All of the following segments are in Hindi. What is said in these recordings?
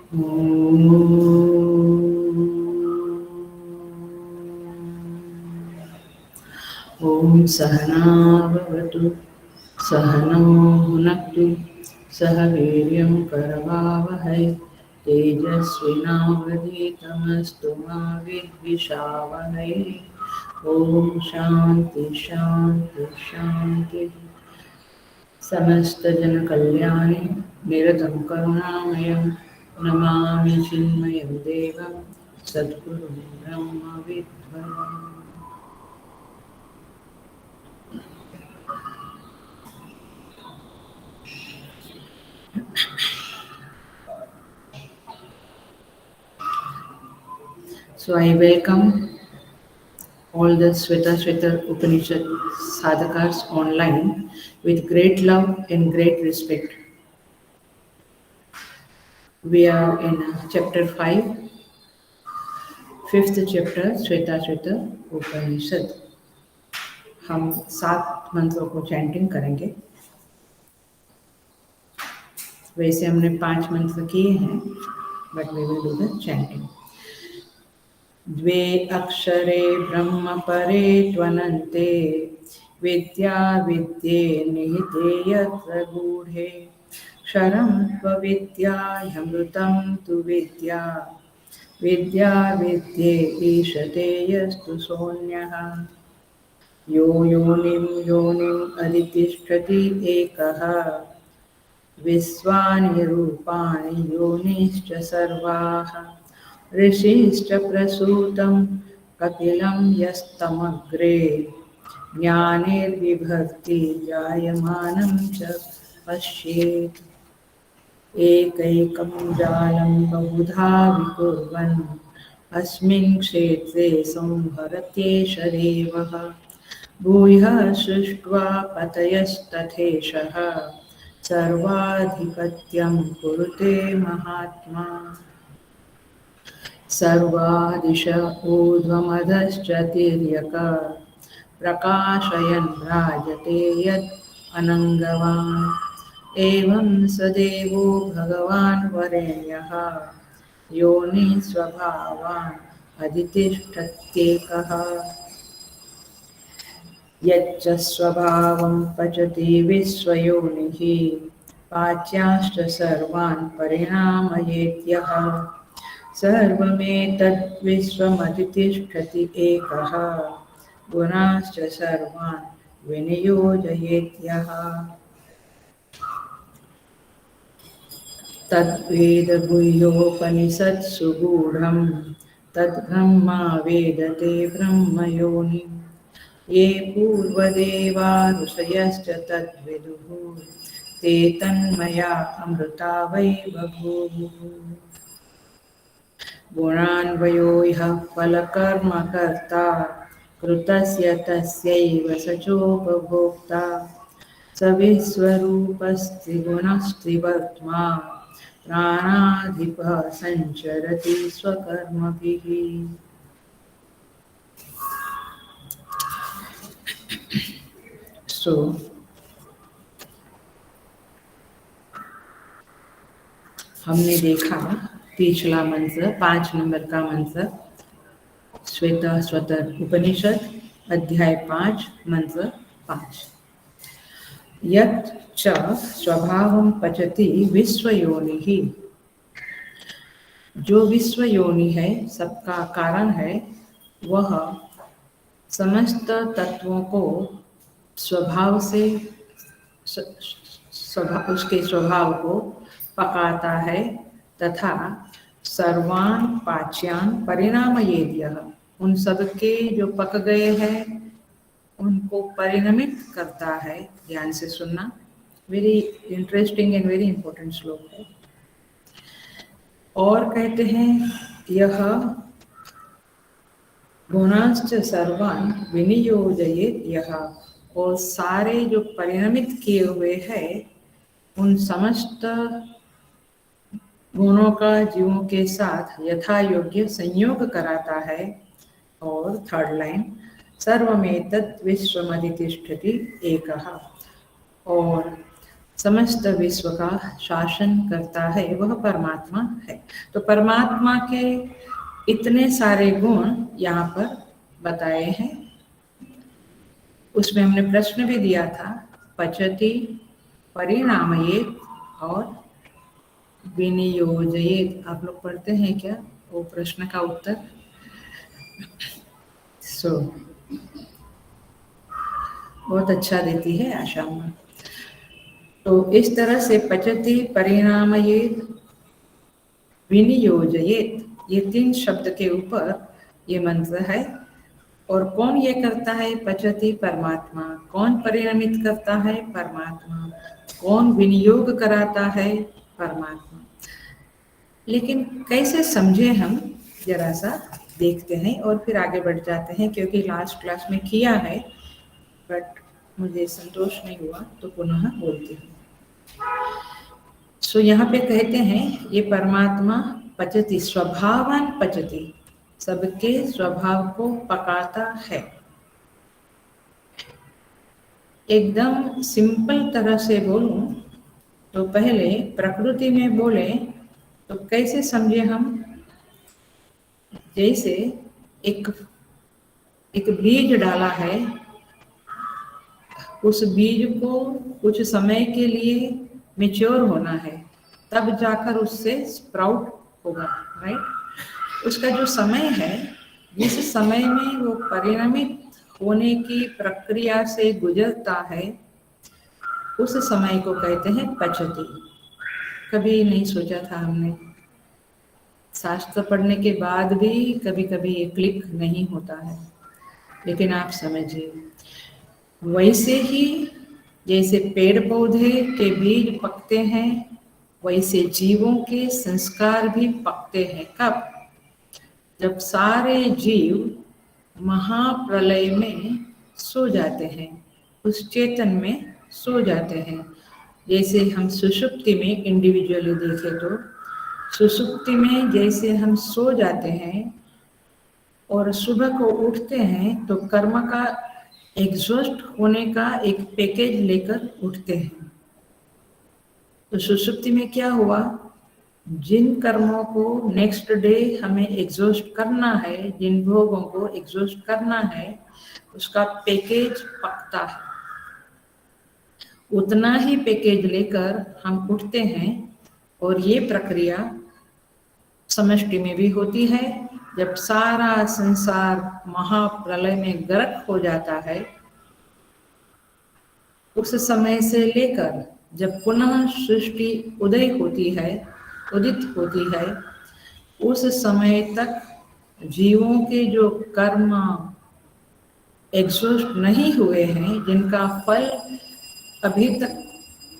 ॐ सहना भवतु सहनौ भुनक्तु सह वीर्यं करवावहै तेजस्विनावधीतमस्तु मा विद्विषावहै ॐ शान्ति शान्ति शान्तिः समस्त जन कल्याणे निरतं करुणामयं नमामि चिन्मयं देवं सद्गुरुं ब्रह्मविद्वरम्। So I welcome all the Shweta Upanishad sadhakas online with great love and great respect. We are in chapter 5, fifth chapter Shweta Upanishad. हम 7 मंत्रों को चैंटिंग करेंगे। वैसे हमने 5 मंत्र किए हैं, but we will do the chanting. द्वे अक्षरे ब्रह्म परे त्वनन्ते विद्या विद्ये निहिते यत्र गूढे क्षरं त्वविद्याह्यमृतं तु विद्या विद्या विद्ये ईशते यस्तु सोऽन्यः यो योनिम् अधितिष्ठति एकः विश्वानि रूपाणि योनिश्च सर्वाः ऋषिश्च प्रसूतं कपिलं यस्तमग्रे ज्ञानेर्बिभर्ति जायमानं च पश्येत् एकैकं जालं बहुधा विकुर्वन् अस्मिन् क्षेत्रे संहरत्येष देवः भूयः सृष्ट्वा पतयस्तथेशः सर्वाधिपत्यं कुरुते महात्मा सर्वादिश ऊर्ध्वमधश्च तिर्यक प्रकाशयन् राजते यद् अनङ्गवान् एवं स देवो भगवान् वरेण्यः योनिस्वभावान् अधितिष्ठत्येकः यच्च स्वभावं पचति विश्वयोनिः पाच्यांश्च सर्वान् परिणामयेत्यः सर्वमेतद्विश्वमधितिष्ठति एकः गुणाश्च सर्वान् विनियोजयेत्यः तद्वेदगुह्योपनिषत्सु गूढं तद्ब्रह्मा वेदते ब्रह्मयोनिम् ये पूर्वदेवा ऋषयश्च तद्विदुः ते तन्मया अमृता वै बभूवुः गुणान्वयो ह्यः फलकर्मकर्ता कृतस्य तस्यैव स चोपभोक्ता स विश्वरूपस्त्रिगुणस्त्रिवर्त्मा प्राणाधिपः सञ्चरति स्वकर्मभिः। So, हमने देखा पिछला मंत्र 5 नंबर का मंत्र श्वेता स्वतर उपनिषद अध्याय 5 मंत्र 5 यत् च स्वभावं पचति विश्वयोनिः जो विश्व योनि है सबका कारण है वह समस्त तत्वों को स्वभाव से उसके स्वभाव को पकाता है तथा सर्वान पाच्यान परिणामयेद्यः उन सब के जो पक गए हैं उनको परिणमित करता है। ध्यान से सुनना, very interesting and very important श्लोक है। और कहते हैं यह गुणाश्च सर्वान् विनियोजयेत् यः और सारे जो परिणमित किए हुए हैं उन समस्त गुणों का जीवों के साथ यथा योग्य संयोग कराता है। और थर्ड लाइन सर्वमेतत् विश्वमधितिष्ठति एकः और समस्त विश्व का शासन करता है, वह परमात्मा है। तो परमात्मा के इतने सारे गुण यहाँ पर बताए हैं। उसमें हमने प्रश्न भी दिया था, पचति, परिणामयेत और विनियोजयेत। आप लोग पढ़ते हैं क्या वो प्रश्न का उत्तर? बहुत अच्छा देती है आशा अम्मा। तो इस तरह से पचति, परिणामयेत, विनियोजयेत, ये 3 शब्द के ऊपर ये मंत्र है। और कौन ये करता है? पचति, परमात्मा। कौन परिणमित करता है? परमात्मा। कौन विनियोग कराता है? परमात्मा। लेकिन कैसे समझे हम, जरा सा देखते हैं और फिर आगे बढ़ जाते हैं, क्योंकि लास्ट क्लास में किया है बट मुझे संतोष नहीं हुआ, तो पुनः बोलती हूँ। सो यहाँ पे कहते हैं ये परमात्मा पचति, स्वभावान पचति, सबके स्वभाव को पकाता है। एकदम सिंपल तरह से बोलूं तो पहले प्रकृति में बोले तो कैसे समझे हम? जैसे एक बीज डाला है, उस बीज को कुछ समय के लिए मैच्योर होना है, तब जाकर उससे स्प्राउट होगा, राइट? उसका जो समय है, जिस समय में वो परिणमित होने की प्रक्रिया से गुजरता है, उस समय को कहते हैं पचति। कभी नहीं सोचा था हमने, शास्त्र पढ़ने के बाद भी कभी कभी ये क्लिक नहीं होता है, लेकिन आप समझिए। वैसे ही जैसे पेड़ पौधे के बीज पकते हैं, वैसे जीवों के संस्कार भी पकते हैं। कब? जब सारे जीव महाप्रलय में सो जाते हैं, उस चेतन में सो जाते हैं। जैसे हम सुषुप्ति में इंडिविजुअली देखें तो सुषुप्ति में जैसे हम सो जाते हैं और सुबह को उठते हैं तो कर्म का एग्जॉस्ट होने का एक पैकेज लेकर उठते हैं। तो सुषुप्ति में क्या हुआ? जिन कर्मों को नेक्स्ट डे हमें एग्जॉस्ट करना है, जिन भोगों को एग्जॉस्ट करना है, उसका पैकेज पकता है। उतना ही पैकेज लेकर हम उठते हैं। और ये प्रक्रिया समष्टि में भी होती है। जब सारा संसार महाप्रलय में गर्क हो जाता है, उस समय से लेकर जब पुनः सृष्टि उदय होती है, उदित होती है, उस समय तक जीवों के जो कर्म एग्जॉस्ट नहीं हुए हैं, जिनका फल अभी तक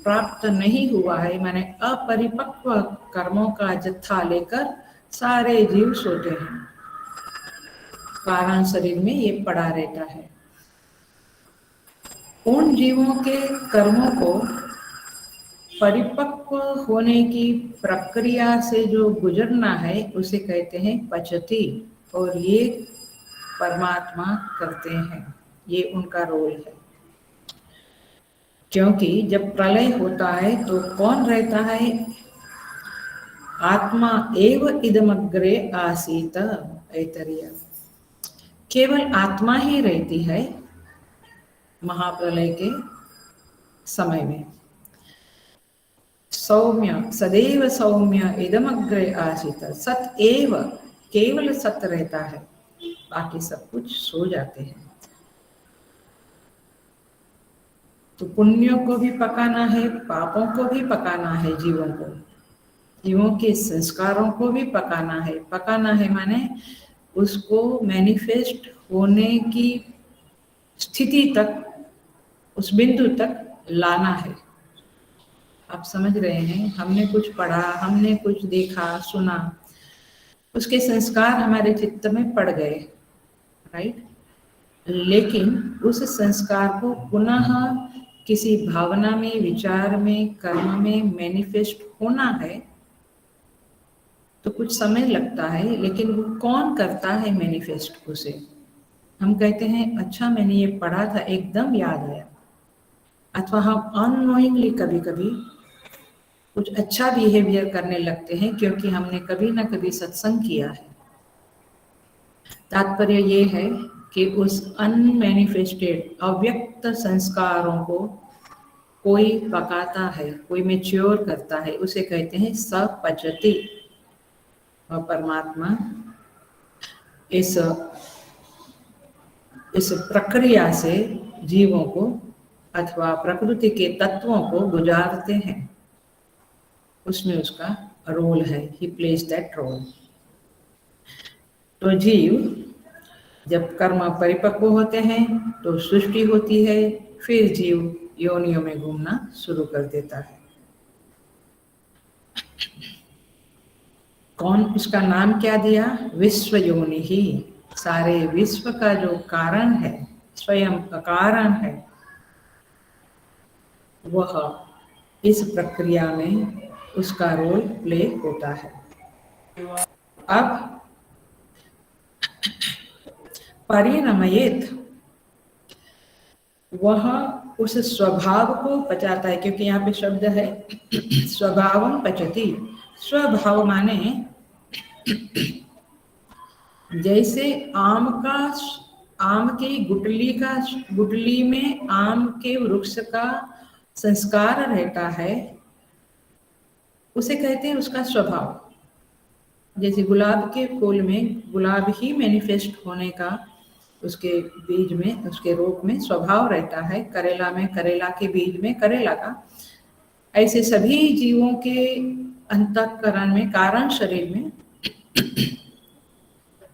प्राप्त नहीं हुआ है, माने अपरिपक्व कर्मों का जत्था लेकर सारे जीव सोते हैं। कारण शरीर में ये पड़ा रहता है। उन जीवों के कर्मों को परिपक्व होने की प्रक्रिया से जो गुजरना है, उसे कहते हैं पचति। और ये परमात्मा करते हैं, ये उनका रोल है। क्योंकि जब प्रलय होता है तो कौन रहता है? आत्मा एव इदमग्रे आसीत, ऐतरेय। केवल आत्मा ही रहती है महाप्रलय के समय में। सौम्य, सदैव सौम्य इदमग्रे आसीत, सत एव, केवल सत रहता है, बाकी सब कुछ सो जाते हैं। तो पुण्यों को भी पकाना है, पापों को भी पकाना है, जीवों को, जीवों के संस्कारों को भी पकाना है। पकाना है माने उसको मैनिफेस्ट होने की स्थिति तक, उस बिंदु तक लाना है। आप समझ रहे हैं? हमने कुछ पढ़ा, हमने कुछ देखा, सुना, उसके संस्कार हमारे चित्त में पड़ गए, राइट? लेकिन उस संस्कार को पुनः किसी भावना में, विचार में, कर्म में मैनिफेस्ट होना है तो कुछ समय लगता है। लेकिन वो कौन करता है मैनिफेस्ट उसे? हम कहते हैं अच्छा मैंने ये पढ़ा था, एकदम याद आया। अथवा हम अननोइंगली कभी कभी कुछ अच्छा बिहेवियर करने लगते हैं क्योंकि हमने कभी ना कभी सत्संग किया है। तात्पर्य ये है कि उस अनमैनिफेस्टेड अव्यक्त संस्कारों को कोई पकाता है, कोई मैच्योर करता है, उसे कहते हैं सपचति। और परमात्मा इस प्रक्रिया से जीवों को अथवा प्रकृति के तत्वों को गुजारते हैं। उसमें उसका रोल है, ही प्लेज दैट रोल। तो जीव जब कर्म परिपक्व होते हैं तो सृष्टि होती है, फिर जीव योनियों में घूमना शुरू कर देता है। कौन, इसका नाम क्या दिया? विश्व योनि ही। सारे विश्व का जो कारण है, स्वयं का कारण है, वह इस प्रक्रिया में उसका रोल प्ले होता है। अब परिणमयेत, वह उस स्वभाव को पचाता है, क्योंकि यहाँ पे शब्द है स्वभावम पचति। स्वभाव माने जैसे आम की गुठली में आम के वृक्ष का संस्कार रहता है, उसे कहते हैं उसका स्वभाव। जैसे गुलाब के फूल में गुलाब ही मैनिफेस्ट होने का उसके बीज में, उसके रूप में स्वभाव रहता है। करेला में करेला के बीज में करेला का, ऐसे सभी जीवों के अंतःकरण में, कारण शरीर में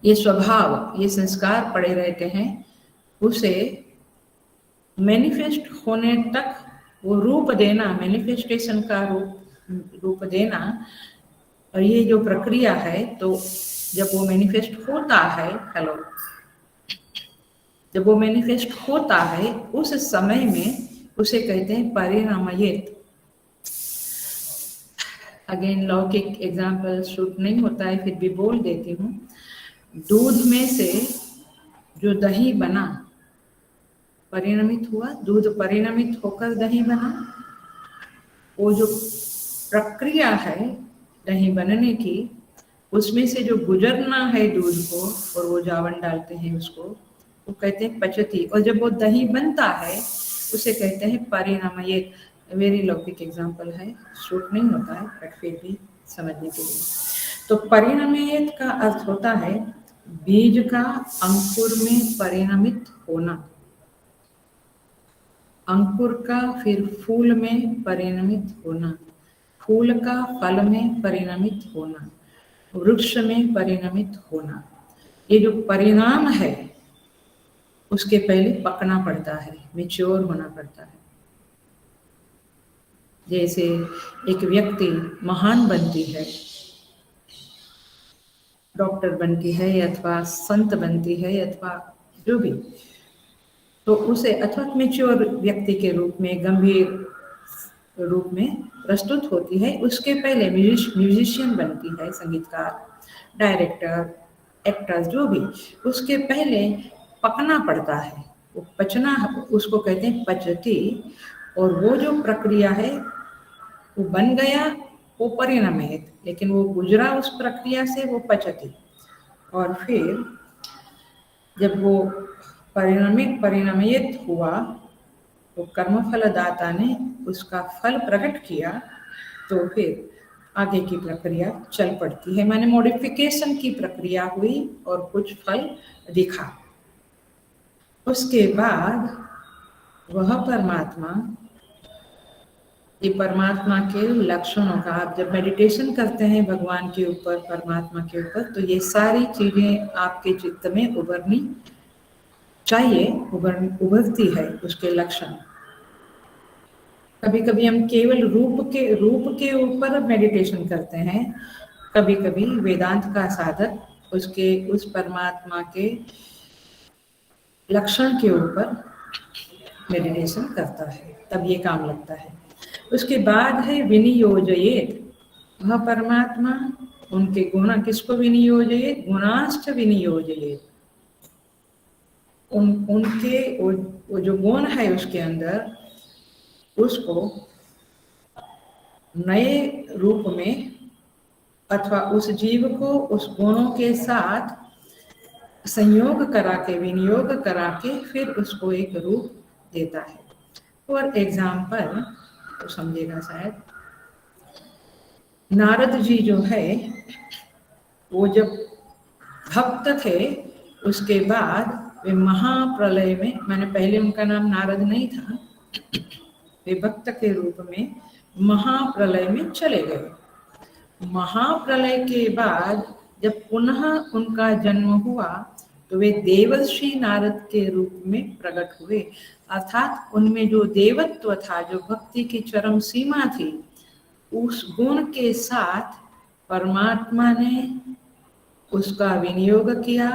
ये स्वभाव, ये संस्कार पड़े रहते हैं। उसे मैनिफेस्ट होने तक वो रूप देना, मैनिफेस्टेशन का रूप देना, और ये जो प्रक्रिया है, तो जब वो मैनिफेस्ट होता है, जब वो मैनिफेस्ट होता है उस समय में उसे कहते हैं परिणमयेत। अगेन लौकिक एग्जाम्पल शूट नहीं होता है, फिर भी बोल देती हूँ। दूध में से जो दही बना, परिणमित हुआ, दूध परिणमित होकर दही बना, वो जो प्रक्रिया है दही बनने की, उसमें से जो गुजरना है दूध को, और वो जावन डालते हैं उसको, वो कहते हैं पचती। और जब वो दही बनता है उसे कहते हैं परिणमयेत। वेरी लौकिक एग्जाम्पल है, शूट नहीं होता है, बट फिर भी समझने के लिए। तो परिणमयेत का अर्थ होता है बीज का अंकुर में परिणमित होना, अंकुर का फिर फूल में परिणमित होना, फूल का फल में परिणमित होना, वृक्ष में परिणमित होना। ये जो परिणाम है उसके पहले पकना पड़ता है, मैच्योर होना पड़ता है। जैसे एक व्यक्ति महान बनती है, डॉक्टर बनती है अथवा संत बनती है अथवा जो भी, तो उसे अथवा मैच्योर व्यक्ति के रूप में, गंभीर रूप में प्रस्तुत होती है। उसके पहले म्यूजिशियन बनती है, संगीतकार, डायरेक्टर, एक्टर, जो भी, उसके पहले पकना पड़ता है, वो पचना, उसको कहते हैं पचती। और वो जो प्रक्रिया है वो बन गया, वो परिणाम है, लेकिन वो गुजरा उस प्रक्रिया से, वो पचती। और फिर जब वो परिणमित हुआ, तो कर्मफल दाता ने उसका फल प्रकट किया, तो फिर आगे की प्रक्रिया चल पड़ती है। माने मॉडिफिकेशन की प्रक्रिया हुई और कुछ फल दिखा। उसके बाद वह परमात्मा, ये परमात्मा के लक्षणों का, आप जब मेडिटेशन करते हैं भगवान के ऊपर, परमात्मा के ऊपर, तो ये सारी चीजें आपके चित्त में उभरनी चाहिए, उभरती है उसके लक्षण। कभी कभी हम केवल रूप के ऊपर मेडिटेशन करते हैं, कभी कभी वेदांत का साधक उस परमात्मा के लक्षण के ऊपर मेडिटेशन करता है, तब ये काम लगता है। उसके बाद है विनियोजयेत। वह परमात्मा उनके गुण, किसको विनियोजयेत? गुणाश्च विनियोजयेत। उनके वो जो गुण है उसके अंदर, उसको नए रूप में अथवा उस जीव को उस गुणों के साथ संयोग करा के, विनियोग करा के फिर उसको एक रूप देता है। फॉर एग्जाम्पल, तो समझेगा शायद, नारद जी जो है वो जब भक्त थे उसके बाद वे महाप्रलय में, मैंने पहले उनका नाम नारद नहीं था, वे भक्त के रूप में महाप्रलय में चले गए। महाप्रलय के बाद जब पुनः उनका जन्म हुआ तो वे देवर्षि नारद के रूप में प्रकट हुए, अर्थात उनमें जो देवत्व था, जो भक्ति की चरम सीमा थी, उस गुण के साथ परमात्मा ने उसका विनियोग किया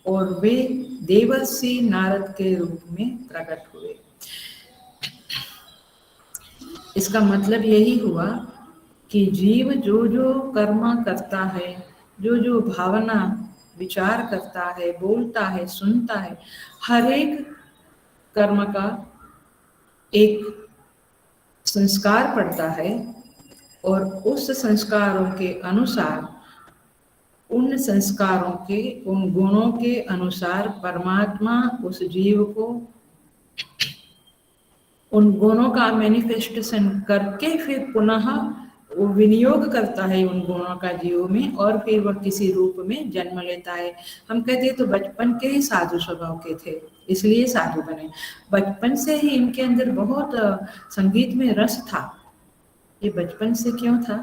और वे देवर्षि नारद के रूप में प्रकट हुए। इसका मतलब यही हुआ कि जीव जो जो कर्म करता है, जो जो भावना विचार करता है, बोलता है, सुनता है, हर एक कर्म का एक संस्कार पड़ता है और उस संस्कारों के अनुसार, उन संस्कारों के, उन गुणों के अनुसार परमात्मा उस जीव को उन गुणों का मैनिफेस्टेशन करके फिर पुनः वो विनियोग करता है उन गुणों का जीव में, और फिर वह किसी रूप में जन्म लेता है। हम कहते हैं तो बचपन के ही साधु स्वभाव के थे इसलिए साधु बने, बचपन से ही इनके अंदर बहुत संगीत में रस था। ये बचपन से क्यों था?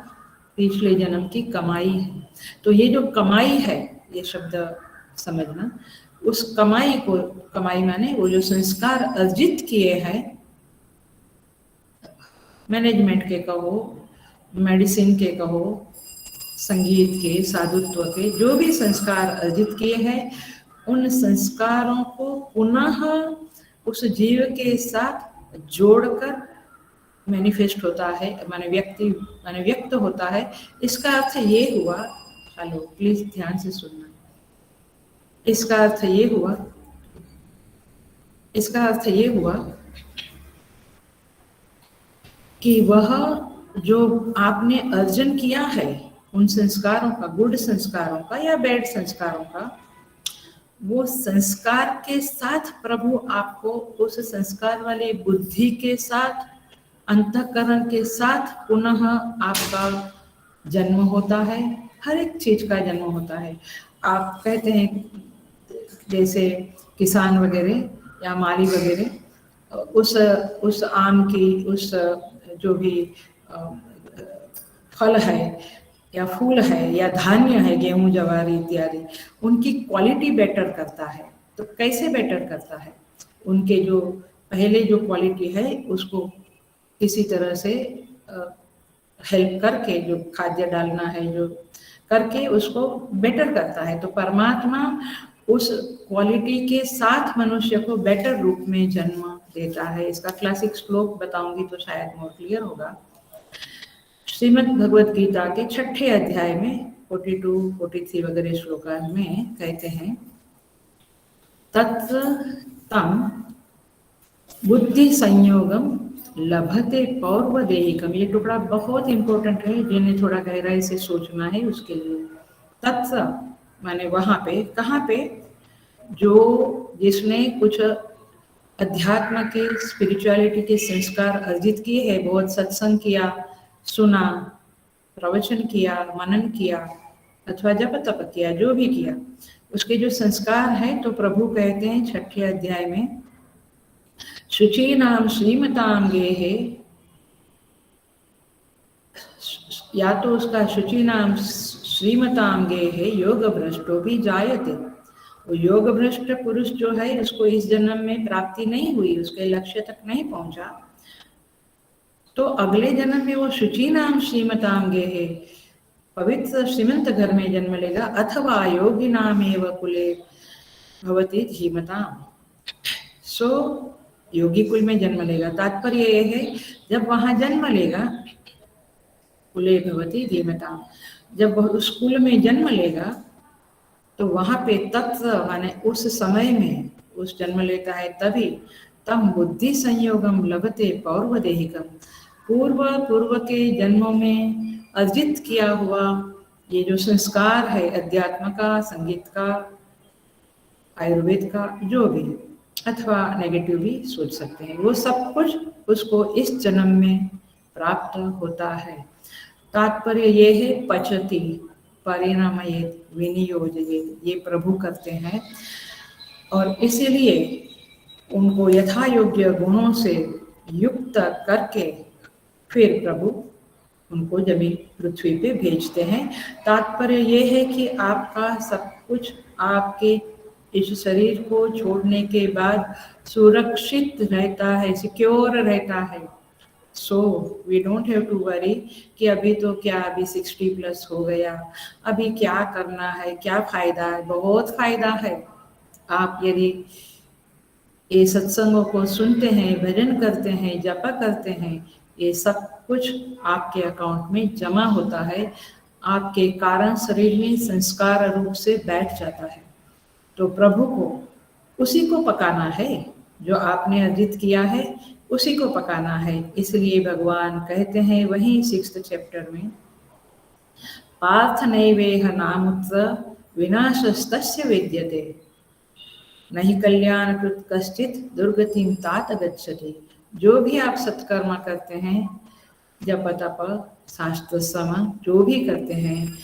पिछले जन्म की कमाई है। तो ये जो कमाई है, ये शब्द समझना, उस कमाई को, कमाई माने वो जो संस्कार अर्जित किए हैं, मैनेजमेंट के कहो, मेडिसिन के कहो, संगीत के, साधुत्व के, जो भी संस्कार अर्जित किए हैं, उन संस्कारों को पुनः उस जीव के साथ जोड़कर मैनिफेस्ट होता है, माने व्यक्त होता है। इसका अर्थ ये हुआ, हेलो प्लीज ध्यान से सुनना, इसका अर्थ ये हुआ कि वह जो आपने अर्जन किया है उन संस्कारों का, गुड संस्कारों का या बैड संस्कारों का, वो संस्कार के साथ प्रभु आपको उस संस्कार वाले बुद्धि के साथ, अंतःकरण के साथ पुनः आपका जन्म होता है। हर एक चीज का जन्म होता है। आप कहते हैं जैसे किसान वगैरह या माली वगैरह, उस आम की, उस जो भी फल है या फूल है या धान्य है, गेहूं जवार इत्यादि, उनकी क्वालिटी बेटर करता है। तो कैसे बेटर करता है? उनके जो पहले जो क्वालिटी है उसको किसी तरह से हेल्प करके, जो खाद्य डालना है जो करके उसको बेटर करता है। तो परमात्मा उस क्वालिटी के साथ मनुष्य को बेटर रूप में जन्म देता है। इसका क्लासिक श्लोक बताऊंगी तो शायद मोर क्लियर होगा। श्रीमद् भगवद गीता के 6ठे अध्याय में 42, 43 वगैरह श्लोका में कहते हैं, तत्र तम बुद्धि संयोगम लभते पौर्वदेहिकम। ये टुकड़ा बहुत इंपॉर्टेंट है, जिन्हें थोड़ा गहराई से सोचना है उसके लिए। तत्र माने वहां पे, कहाँ पे? जो जिसने कुछ अध्यात्म के, स्पिरिचुअलिटी के संस्कार अर्जित किए हैं, बहुत सत्संग किया, सुना, प्रवचन किया, मनन किया अथवा जप तप किया, जो भी किया, उसके जो संस्कार है, तो प्रभु कहते हैं 6ठे अध्याय में, शुचीनाम श्रीमताम गेहे, या तो उसका शुचीनाम श्रीमताम गेहे योग भ्रष्टो भी जायते। वो योग भ्रष्ट पुरुष जो है उसको इस जन्म में प्राप्ति नहीं हुई, उसके लक्ष्य तक नहीं पहुंचा, तो अगले जन्म में वो शुचि नाम श्रीमताम गेहे, पवित्र श्रीमंत घर में जन्म लेगा, अथवा योगी नाम एव कुले भवती धीमताम। सो योगी कुल में जन्म लेगा। तात्पर्य ये है, जब वहां जन्म लेगा, कुले भवती धीमताम, जब वह उस कुल में जन्म लेगा तो वहां पे तत्व माने उस समय में, उस जन्म लेता है तभी, तम बुद्धि संयोगम लभते पौर्वदेहिकम। पूर्व के जन्मों में अर्जित किया हुआ ये जो संस्कार है, अध्यात्म का, संगीत का, आयुर्वेद का, जो भी, अथवा नेगेटिव भी सोच सकते हैं, वो सब कुछ उसको इस जन्म में प्राप्त होता है। तात्पर्य ये है पचति परिणामयेत विनियोजयेत, ये प्रभु करते हैं और इसीलिए उनको यथा योग्य गुणों से युक्त करके फिर प्रभु उनको जमीन पृथ्वी पे भेजते हैं। तात्पर्य ये है कि आपका सब कुछ आपके इस शरीर को छोड़ने के बाद सुरक्षित रहता है, सिक्योर रहता है। So we don't have to worry कि अभी तो क्या, अभी 60 प्लस हो गया, अभी क्या करना है, क्या फायदा है। बहुत फायदा है। आप यदि ये सत्संगों को सुनते हैं, भजन करते हैं, जपा करते हैं, ये सब कुछ आपके अकाउंट में जमा होता है, आपके कारण शरीर में संस्कार रूप से बैठ जाता है। तो प्रभु को उसी को पकाना है, जो आपने अर्जित किया है उसी को पकाना है। इसलिए भगवान कहते हैं वहीं 6th चैप्टर में, पार्थ नैवेह नामुत्र विनाशस्तस्य विद्यते, नहीं कल्याण कृत कश्चित दुर्गतिम तात गच्छति। जो भी आप सत्कर्म करते हैं, जप तप शास्त्र सम जो भी करते हैं,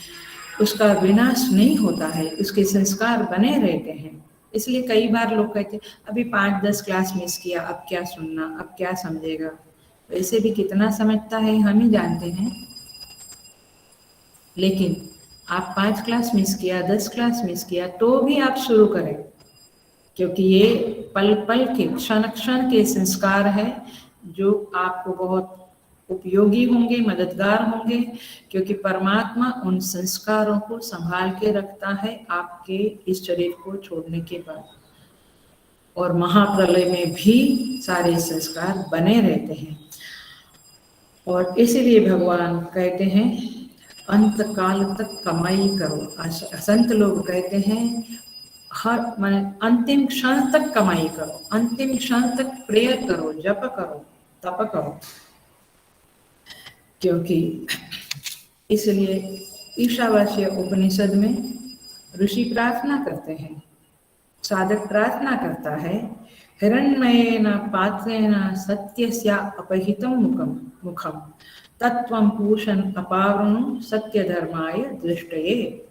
उसका विनाश नहीं होता है, उसके संस्कार बने रहते हैं। इसलिए कई बार लोग कहते हैं अभी 5-10 क्लास मिस किया, अब क्या सुनना, अब क्या समझेगा। वैसे भी कितना समझता है हम ही जानते हैं। लेकिन आप 5 क्लास मिस किया, 10 क्लास मिस किया, तो भी आप शुरू करें, क्योंकि ये पल पल के, क्षण क्षण के संस्कार है जो आपको बहुत उपयोगी होंगे, मददगार होंगे, क्योंकि परमात्मा उन संस्कारों को संभाल के रखता है आपके इस शरीर को छोड़ने के बाद। और महाप्रलय में भी सारे संस्कार बने रहते हैं। और इसीलिए भगवान कहते हैं अंत काल तक कमाई करो। संत लोग कहते हैं हर माने अंतिम क्षण तक कमाई करो, अंतिम क्षण तक प्रेयर करो, जप करो, तप करो। क्योंकि इसलिए ईशावास्य उपनिषद में ऋषि प्रार्थना करते हैं, साधक प्रार्थना करता है, हिरण्मयेन पात्रेण सत्यस्या अपहितं मुखम तत्वं पूषन् अपावृणु सत्य धर्माय दृष्टये।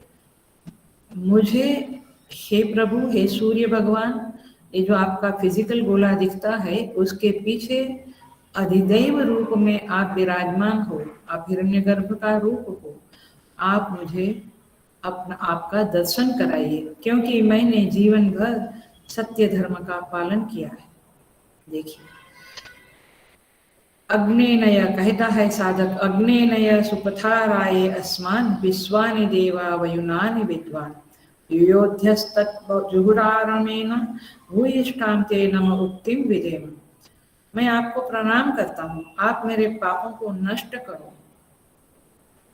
मुझे हे प्रभु, हे सूर्य भगवान, ये जो आपका फिजिकल गोला दिखता है उसके पीछे अधिदैव रूप में आप विराजमान हो, आप हिरण्यगर्भ का रूप हो। आप मुझे अपना आपका दर्शन कराइए, क्योंकि मैंने जीवन भर सत्य धर्म का पालन किया है। देखिए अग्नेनय कहता है साधक, अग्नेनय सुपथाराये अस्मान विश्वानि देवा वयुनानि विद्वान युयोध्यस्तत्जुहुरारमेण भूयिष्ठां ते नम उक्तिं विधेम। मैं आपको प्रणाम करता हूँ, आप मेरे पापों को नष्ट करो,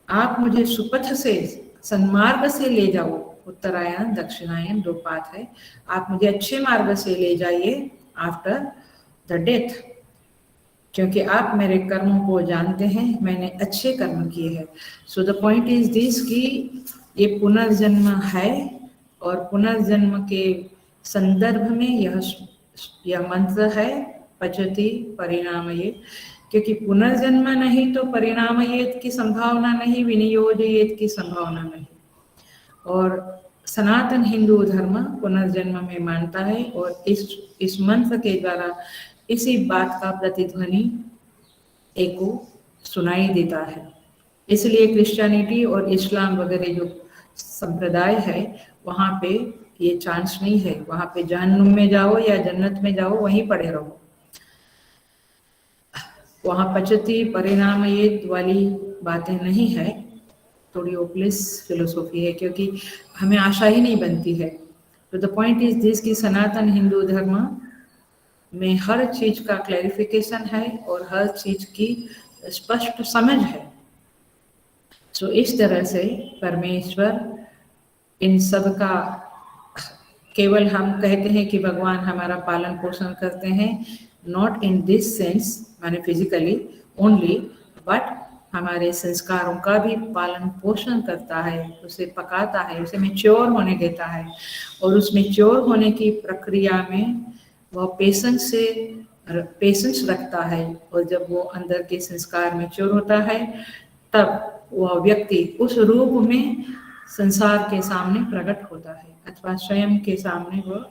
आप मुझे सुपथ से, सन्मार्ग से ले जाओ। उत्तरायण दक्षिणायन 2 पाथ है। आप मुझे अच्छे मार्ग से ले जाइए आफ्टर द डेथ, क्योंकि आप मेरे कर्मों को जानते हैं, मैंने अच्छे कर्म किए हैं। So the point is this कि ये पुनर्जन्म है, और पुनर्जन्म के संदर्भ में यह मंत्र है पचति परिणामयेत, क्योंकि पुनर्जन्म नहीं तो परिणामयेत की संभावना नहीं, विनियोजयेत की संभावना नहीं। और सनातन हिंदू धर्म पुनर्जन्म में मानता है, और इस मंत्र के द्वारा इसी बात का प्रतिध्वनि एको सुनाई देता है। इसलिए क्रिश्चियनिटी और इस्लाम वगैरह जो संप्रदाय है, वहाँ पे ये चांस नहीं है। वहाँ पे जहन्नुम में जाओ या जन्नत में जाओ, वहीं पड़े रहो। वहाँ पचती परिणाम ये वाली बातें नहीं है, थोड़ी ओपलेस फिलोसॉफी है, क्योंकि हमें आशा ही नहीं बनती है। तो द पॉइंट इज दिस कि सनातन हिंदू धर्म में हर चीज का क्लैरिफिकेशन है और हर चीज की स्पष्ट समझ है। सो इस तरह से परमेश्वर इन सब का, केवल हम कहते हैं कि भगवान हमारा पालन पोषण करते हैं, नॉट इन दिस सेंस माने फिजिकली ओनली, बट हमारे संस्कारों का भी पालन पोषण करता है, उसे पकाता है, उसे मैच्योर होने देता है, और उस मैच्योर होने की प्रक्रिया में वह पेशेंस रखता है, और जब वो अंदर के संस्कार मैच्योर होता है तब वह व्यक्ति उस रूप में संसार के सामने प्रकट होता है, अथवा स्वयं के सामने वह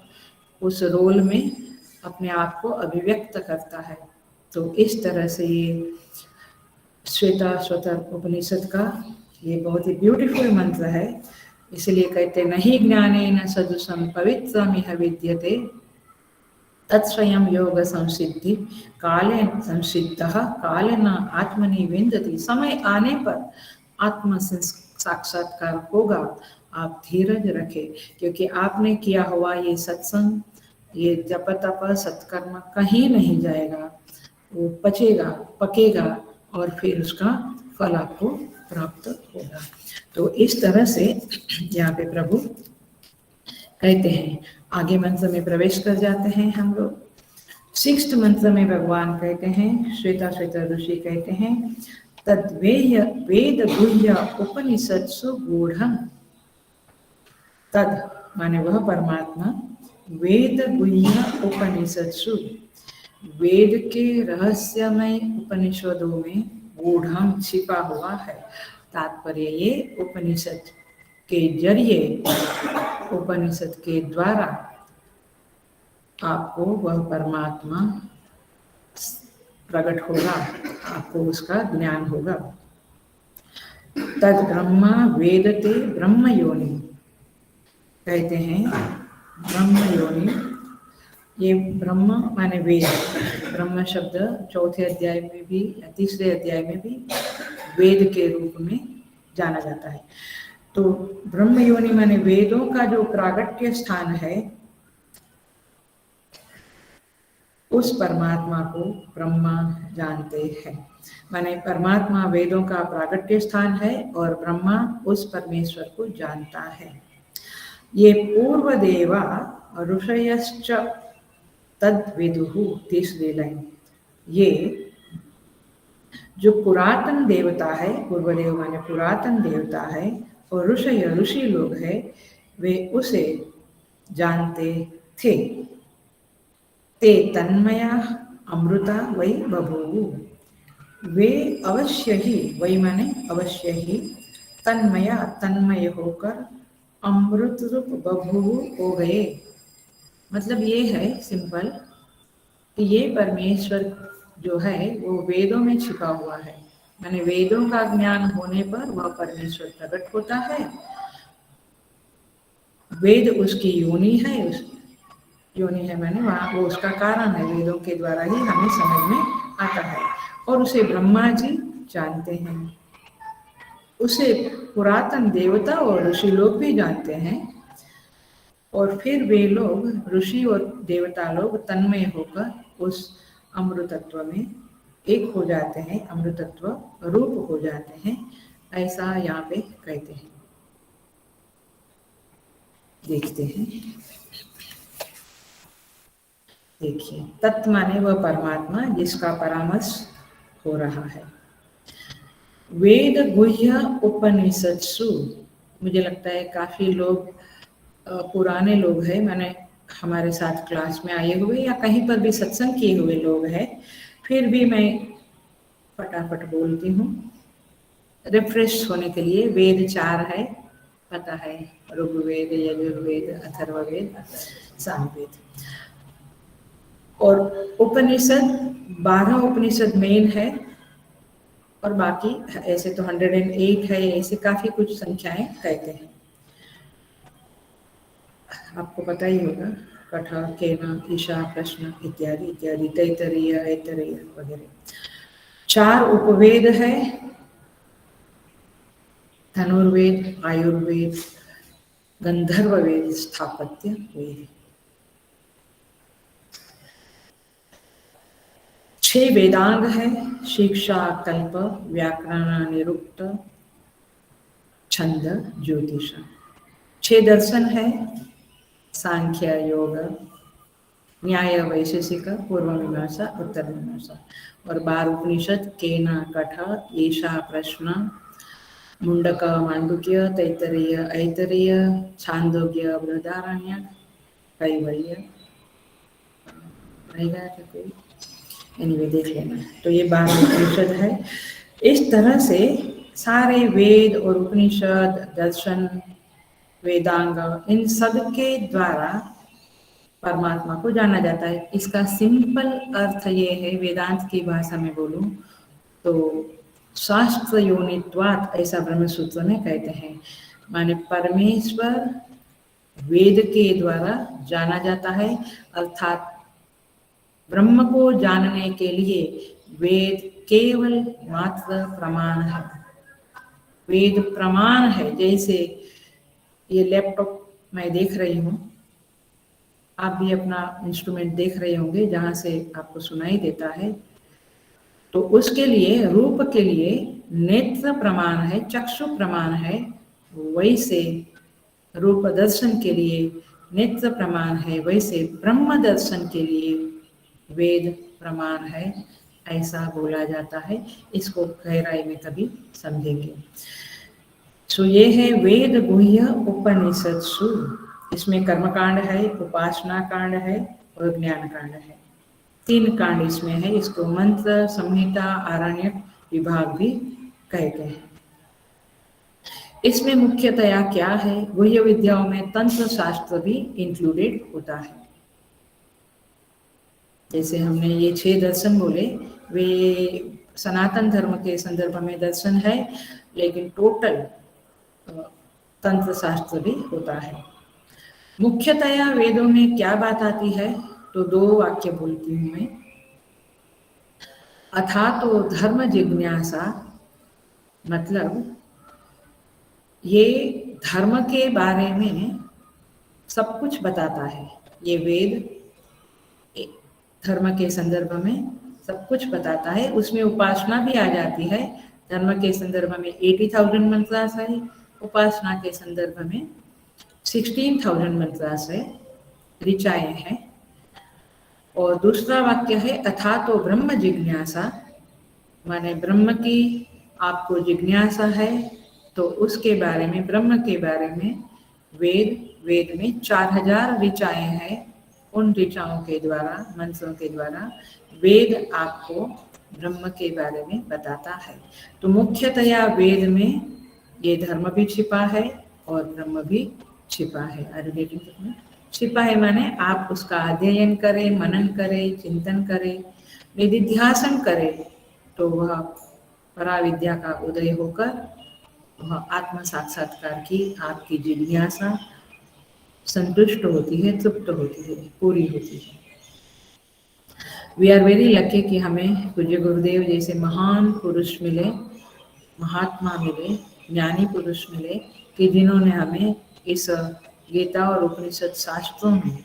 उस रोल में अपने आप को अभिव्यक्त करता है। तो इस तरह से ये श्वेताश्वतर उपनिषद का ये बहुत ही ब्यूटीफुल मंत्र है। इसलिए कहते नहीं ज्ञानेन सदृशं पवित्रमिह विद्यते तत्स्वयं योग संसिद्धि काले संसिद्धः कालेन आत्मनि विन्दति। समय आने पर आत्म साक्षात्कार होगा। आप धीरज रखें, क्योंकि आपने किया हुआ ये सत्संग, ये जप तप सत्कर्म कहीं नहीं जाएगा, वो पकेगा और फिर उसका फल आपको प्राप्त होगा। तो इस तरह से यहाँ पे प्रभु कहते हैं। आगे मंत्र में प्रवेश कर जाते हैं हम लोग। 6th मंत्र में भगवान कहते हैं, श्वेता ऋषि कहते हैं, तद्वेय वेद गुह्य उपनिषत्सु गूढ़ं। तद माने वह परमात्मा, वेद गुह्य उपनिषत्सु वेद के रहस्यमय उपनिषदों में गूढ़ं छिपा हुआ है। तात्पर्य ये उपनिषद के जरिए, उपनिषद के द्वारा आपको वह परमात्मा प्रकट होगा, आपको उसका ज्ञान होगा। तद ब्रह्मा वेदते ब्रह्म योनि, कहते हैं ब्रह्म योनि। ये ब्रह्म माने वेद, ब्रह्म शब्द 4थे अध्याय में भी 3रे अध्याय में भी वेद के रूप में जाना जाता है। तो ब्रह्म योनि माने वेदों का जो प्रागट्य स्थान है, उस परमात्मा को ब्रह्मा जानते हैं। माने परमात्मा वेदों का प्रागट्य स्थान है और ब्रह्मा उस परमेश्वर को जानता है। ये पूर्व देवा ऋषयश्च तद विदुहु, 3री लाइन। ये जो पुरातन देवता है, पूर्वदेव माने पुरातन देवता है, और ऋषि लोग हैं, वे उसे जानते थे। ते तन्मया अमृता वै बभूवु, वे अवश्य ही, वै माने अवश्य ही, तन्मया तन्मय होकर अमृत रूप बभूवु हो गए। मतलब ये है सिंपल कि ये परमेश्वर जो है वो वेदों में छिपा हुआ है। माने वेदों का ज्ञान होने पर वह परमेश्वर प्रकट होता है। वेद उसकी योनि है, उस योनि है माने वहाँ वो उसका कारण है। वेदों के द्वारा ही हमें समझ में आता है, और उसे ब्रह्मा जी जानते हैं, उसे पुरातन देवता और ऋषि लोग भी जानते हैं। और फिर वे लोग, ऋषि और देवता लोग, तन्मय होकर उस अमृतत्व में एक हो जाते हैं, अमृतत्व रूप हो जाते हैं। ऐसा यहाँ पे कहते हैं। देखते हैं, देखिए, तत्व माने वह परमात्मा जिसका परामर्श हो रहा है। वेद गुह्य उपनिषत्सु, मुझे लगता है काफी लोग पुराने लोग हैं, माने हमारे साथ क्लास में आए हुए या कहीं पर भी सत्संग किए हुए लोग हैं, फिर भी मैं फटाफट बोलती हूँ रिफ्रेश होने के लिए। वेद 4 है, पता है, ऋग्वेद, यजुर्वेद, अथर्ववेद, सामवेद। और उपनिषद 12 उपनिषद मेन है, और बाकी ऐसे तो 108 है, ऐसे काफी कुछ संख्याएं कहते हैं। आपको पता ही होगा, कठ, केन, ईशा, प्रश्न इत्यादि इत्यादि, तैतरीय, ऐतरेय वगैरह। 4 उपवेद है, धनुर्वेद, आयुर्वेद, गंधर्व वेद, स्थापत्य वेद। 6 वेदांग है, शिक्षा, कल्प, व्याकरण, निरुक्त, छंद, ज्योतिष। 6 दर्शन है, सांख्य, योग, न्याय वैशेषिक, पूर्व मीमांसा, उत्तर मीमांसा। और 12 उपनिषद केन कठ एषा प्रश्न, मुंडक मांडुक्य, तैतरीय ऐतरेय, छांदोग्य बृहदारण्यक, कैवल्य। रहेगा क्या कोई? एनीवे देख लेना। तो ये 12 उपनिषद है। इस तरह से सारे वेद और उपनिषद, दर्शन, वेदांग, इन सब के द्वारा परमात्मा को जाना जाता है। इसका सिंपल अर्थ ये है, वेदांत की भाषा में बोलूं तो शास्त्र योनित्वात्, ऐसा ब्रह्म सूत्र में कहते हैं। माने परमेश्वर वेद के द्वारा जाना जाता है, अर्थात ब्रह्म को जानने के लिए वेद केवल मात्र प्रमाण है। वेद प्रमाण है। जैसे ये लैपटॉप मैं देख रही हूँ, आप भी अपना इंस्ट्रूमेंट देख रहे होंगे जहाँ से आपको सुनाई देता है, तो उसके लिए, रूप के लिए नेत्र प्रमाण है, चक्षु प्रमाण है। वैसे रूप दर्शन के लिए नेत्र प्रमाण है, वैसे ब्रह्म दर्शन के लिए वेद प्रमाण है, ऐसा बोला जाता है। इसको गहराई में कभी समझेंगे। सो ये है वेद गुह्य उपनिषत्सु। इसमें कर्मकांड है, उपासना कांड है और ज्ञान कांड है। 3 कांड इसमें है। इसको मंत्र, संहिता, आरण्यक विभाग भी कहते हैं। इसमें मुख्यतया क्या है, गुह्य विद्याओं में तंत्र शास्त्र भी इंक्लूडेड होता है। जैसे हमने ये 6 दर्शन बोले, वे सनातन धर्म के संदर्भ में दर्शन है, लेकिन टोटल तंत्र शास्त्र भी होता है। मुख्यतया वेदों में क्या बात आती है, तो 2 वाक्य बोलती हूँ मैं। अथा तो धर्म जिज्ञासा, मतलब ये धर्म के बारे में सब कुछ बताता है। ये वेद धर्म के संदर्भ में सब कुछ बताता है। उसमें उपासना भी आ जाती है। धर्म के संदर्भ में 80,000 मंत्रास है, उपासना के संदर्भ में 16,000 मंत्रास है, ऋचाएं हैं। और दूसरा वाक्य है अथा तो ब्रह्म जिज्ञासा, माने ब्रह्म की आपको जिज्ञासा है, तो उसके बारे में, ब्रह्म के बारे में वेद में 4000 ऋचाएं हैं। उन ऋचाओं के द्वारा, मंत्रों के द्वारा वेद आपको ब्रह्म के बारे में बताता है। तो मुख्यतया वेद में ये धर्म भी छिपा है और ब्रह्म भी छिपा है। छिपा है माने आप उसका अध्ययन करें, मनन करें, चिंतन करें, निधिध्यासन करें, तो वह पराविद्या का उदय होकर वह आत्म साक्षात्कार की आपकी जिज्ञासा संतुष्ट होती है, तृप्त होती है, पूरी होती है। वी आर वेरी लकी कि हमें पूज्य गुरुदेव जैसे महान पुरुष मिले, महात्मा मिले, ज्ञानी पुरुष मिले, कि जिन्होंने हमें इस गीता और उपनिषद शास्त्रों में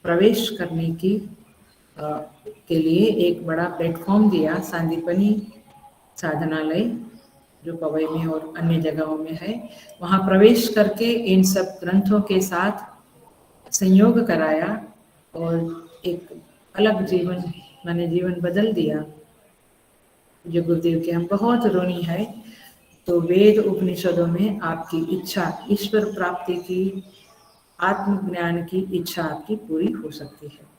प्रवेश करने की के लिए एक बड़ा प्लेटफॉर्म दिया। सांदीपनी साधनालय जो पवई में और अन्य जगहों में है, वहाँ प्रवेश करके इन सब ग्रंथों के साथ संयोग कराया और एक अलग जीवन, मैंने जीवन बदल दिया। जो गुरुदेव के हम बहुत ऋणी है। तो वेद उपनिषदों में आपकी इच्छा, ईश्वर प्राप्ति की, आत्मज्ञान की इच्छा आपकी पूरी हो सकती है।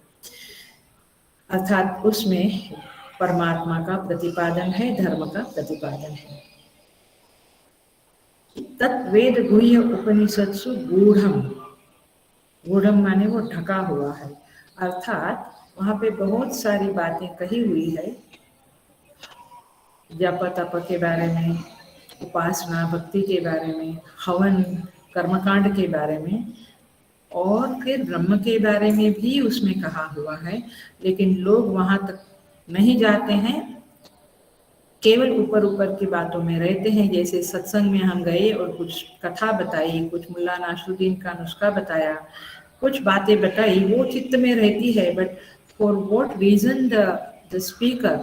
अर्थात उसमें परमात्मा का प्रतिपादन है, धर्म का प्रतिपादन है। तत्वेद गुह्य उपनिषत्सु गूढ़म, गूढ़म माने वो ढका हुआ है, अर्थात वहाँ पे बहुत सारी बातें कही हुई है, जप तप के बारे में, उपासना भक्ति के बारे में, हवन कर्मकांड के बारे में, और फिर ब्रह्म के बारे में भी उसमें कहा हुआ है। लेकिन लोग वहाँ तक नहीं जाते हैं, केवल ऊपर ऊपर की बातों में रहते हैं। जैसे सत्संग में हम गए और कुछ कथा बताई, कुछ मुल्ला नासरुद्दीन का नुस्खा बताया, कुछ बातें बताई, वो चित्त में रहती है, but for what reason the speaker,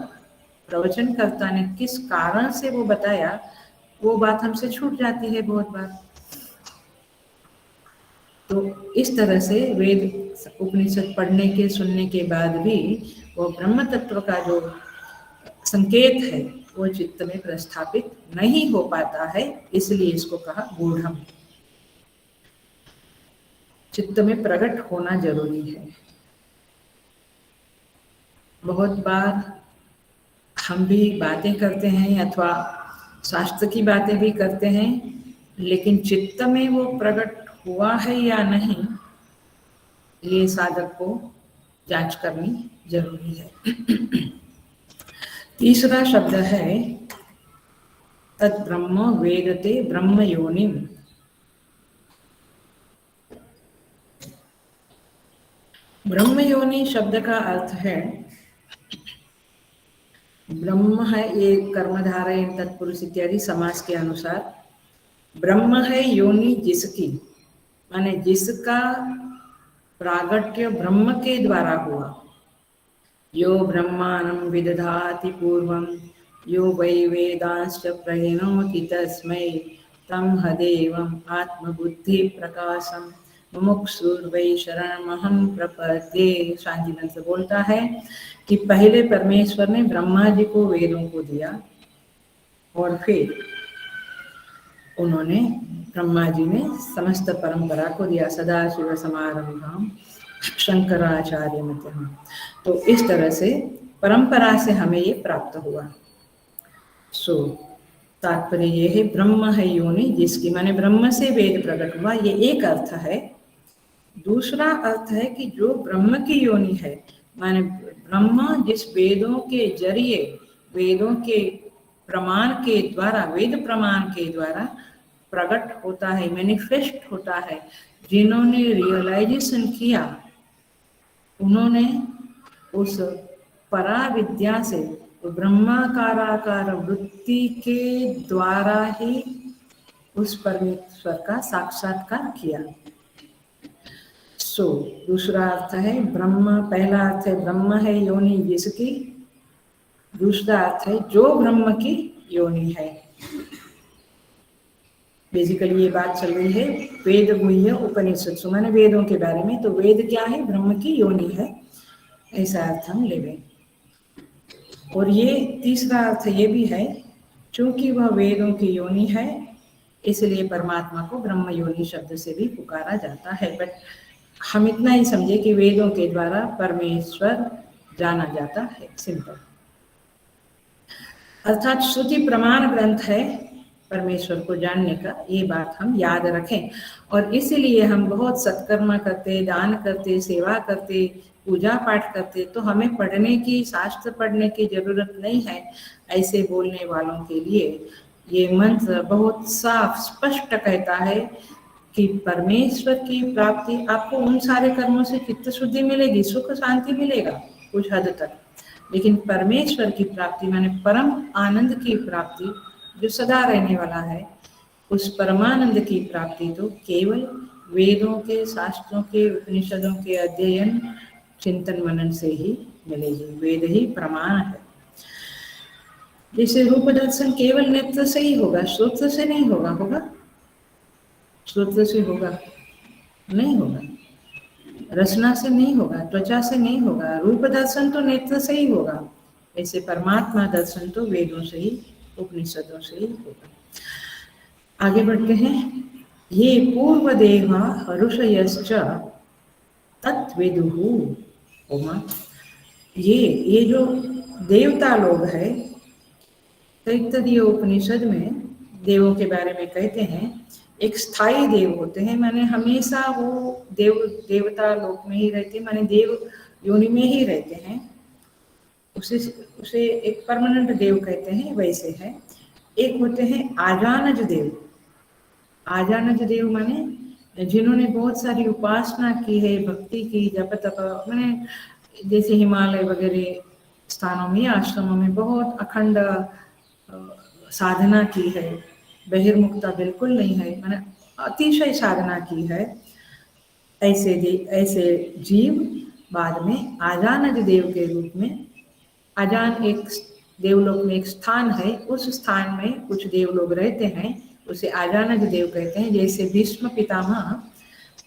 प्रवचनकर्ता ने किस कारण से वो बताया, वो बात हमसे छूट जाती है बहुत बार। तो इस तरह से वेद उपनिषद पढ़ने के सुनने के बाद भी वो ब्रह्म तत्व का जो संकेत है वो चित्त में प्रस्थापित नहीं हो पाता है, इसलिए इसको कहा गूढ़म। चित्त में प्रकट होना जरूरी है। बहुत बार हम भी बातें करते हैं अथवा शास्त्र की बातें भी करते हैं, लेकिन चित्त में वो प्रकट हुआ है या नहीं, ये साधक को जांच करनी जरूरी है। तीसरा शब्द है तत् ब्रह्म वेदते ब्रह्म योनिम। ब्रह्म योनि शब्द का अर्थ है, ब्रह्म है ये कर्मधारय तत्पुरुष इत्यादि समास के अनुसार, ब्रह्म है योनि जिसकी, माने जिसका प्रागट्य ब्रह्म के द्वारा हुआ। यो ब्रह्मानं विदधाति पूर्वं यो वै वेदांश्च प्रणोति तस्मै तं हदेवम् आत्मबुद्धि प्रकाशम मुमुक्षुर्वै शरणमहं प्रपद्ये। शांतिनंद से बोलता है कि पहले परमेश्वर ने ब्रह्मा जी को वेदों को दिया और फिर उन्होंने ब्रह्मा जी ने समस्त परंपरा को दिया, सदाशिव समारंभम शंकराचार्य मध्यम। तो इस तरह से परंपरा से हमें ये प्राप्त हुआ। सो तात्पर्य ये है ब्रह्म है योनि जिसकी, माने ब्रह्म से वेद प्रकट हुआ, ये एक अर्थ है। दूसरा अर्थ है कि जो ब्रह्म की योनि है, माने ब्रह्म जिस वेदों के जरिए, वेदों के प्रमाण के द्वारा, वेद प्रमाण के द्वारा प्रकट होता है, मैनिफेस्ट होता है, जिन्होंने रियलाइजेशन किया, उन्होंने उस परा विद्या से ब्रह्माकाराकार वृत्ति के द्वारा ही उस परमेश्वर का साक्षात्कार किया। सो दूसरा अर्थ है ब्रह्म, पहला अर्थ है ब्रह्म है योनि जिसकी, दूसरा अर्थ है जो ब्रह्म की योनि है। बेसिकली ये बात चल रही है वेद गुह्य उपनिषद, माने वेदों के बारे में। तो वेद क्या है? ब्रह्म की योनि है, ऐसा अर्थ हम लेंगे। और ये तीसरा अर्थ ये भी है, चूंकि वह वेदों की योनि है इसलिए परमात्मा को ब्रह्म योनि शब्द से भी पुकारा जाता है। बट हम इतना ही समझे कि वेदों के द्वारा परमेश्वर जाना जाता है, सिंपल। अर्थात श्रुति प्रमाण ग्रंथ है परमेश्वर को जानने का, ये बात हम याद रखें। और इसीलिए हम बहुत सत्कर्म करते, दान करते, सेवा करते, पूजा पाठ करते, तो हमें पढ़ने की, शास्त्र पढ़ने की जरूरत नहीं है। ऐसे बोलने वालों के लिए ये मंत्र बहुत साफ स्पष्ट कहता है कि परमेश्वर की प्राप्ति आपको उन सारे कर्मों से चित्त शुद्धि मिलेगी, सुख शांति मिलेगा कुछ हद तक, लेकिन परमेश्वर की प्राप्ति माने परम आनंद की प्राप्ति जो सदा रहने वाला है, उस परमानंद की प्राप्ति तो केवल वेदों के, शास्त्रों के, उपनिषदों के अध्ययन, चिंतन मनन से ही मिलेगी। वेद ही प्रमाण है। जैसे रूप दर्शन केवल नेत्र से ही होगा, श्रोत्र से नहीं होगा। होगा? श्रोत्र से होगा? नहीं होगा। रचना से नहीं होगा, त्वचा से नहीं होगा। रूप दर्शन तो नेत्र से ही होगा। ऐसे परमात्मा दर्शन तो वेदों से ही, उपनिषदों से ही होगा। आगे बढ़ते हैं। ये पूर्व देवा ऋषयश्च तत्विदुः होमा। ये जो देवता लोग है, तैत्तरीय उपनिषद में देवों के बारे में कहते हैं, एक स्थायी देव होते हैं, माने हमेशा वो देवता लोक में ही रहते, माने देव योनि में ही रहते हैं। उसे एक परमानेंट देव कहते हैं, वैसे है। एक होते हैं आजानज देव। आजानज देव माने जिन्होंने बहुत सारी उपासना की है, भक्ति की, जप तप, माने जैसे हिमालय वगैरह स्थानों में, आश्रमों में बहुत अखंड साधना की है, बहिर्मुखता बिल्कुल नहीं है, माने अतिशय साधना की है। ऐसे जीव बाद में आजानज देव के रूप में, आजान एक देवलोक में एक स्थान है, उस स्थान में कुछ देवलोग रहते हैं, उसे आजानज देव कहते हैं। जैसे भीष्म पितामह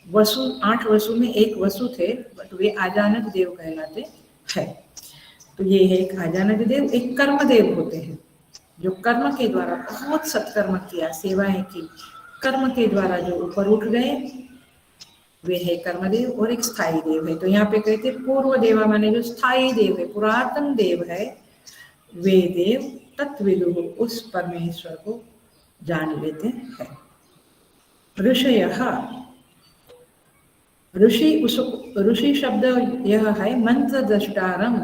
वसु, 8 वसु में एक वसु थे, बट वे आजानक देव कहलाते हैं। तो ये है एक आजानक देव, एक कर्म देव होते हैं जो कर्म के द्वारा बहुत सत्कर्म किया, सेवाएं की, कर्म के द्वारा जो ऊपर उठ गए, वे है कर्मदेव। और एक स्थायी देव है। तो यहाँ पे कहते पूर्व देवा माने जो स्थायी देव है, पुरातन देव है, वे देव तत्विदु उस परमेश्वर को जान लेते हैं। ऋषयः, ऋषि शब्द यह है मंत्र द्रष्टारम,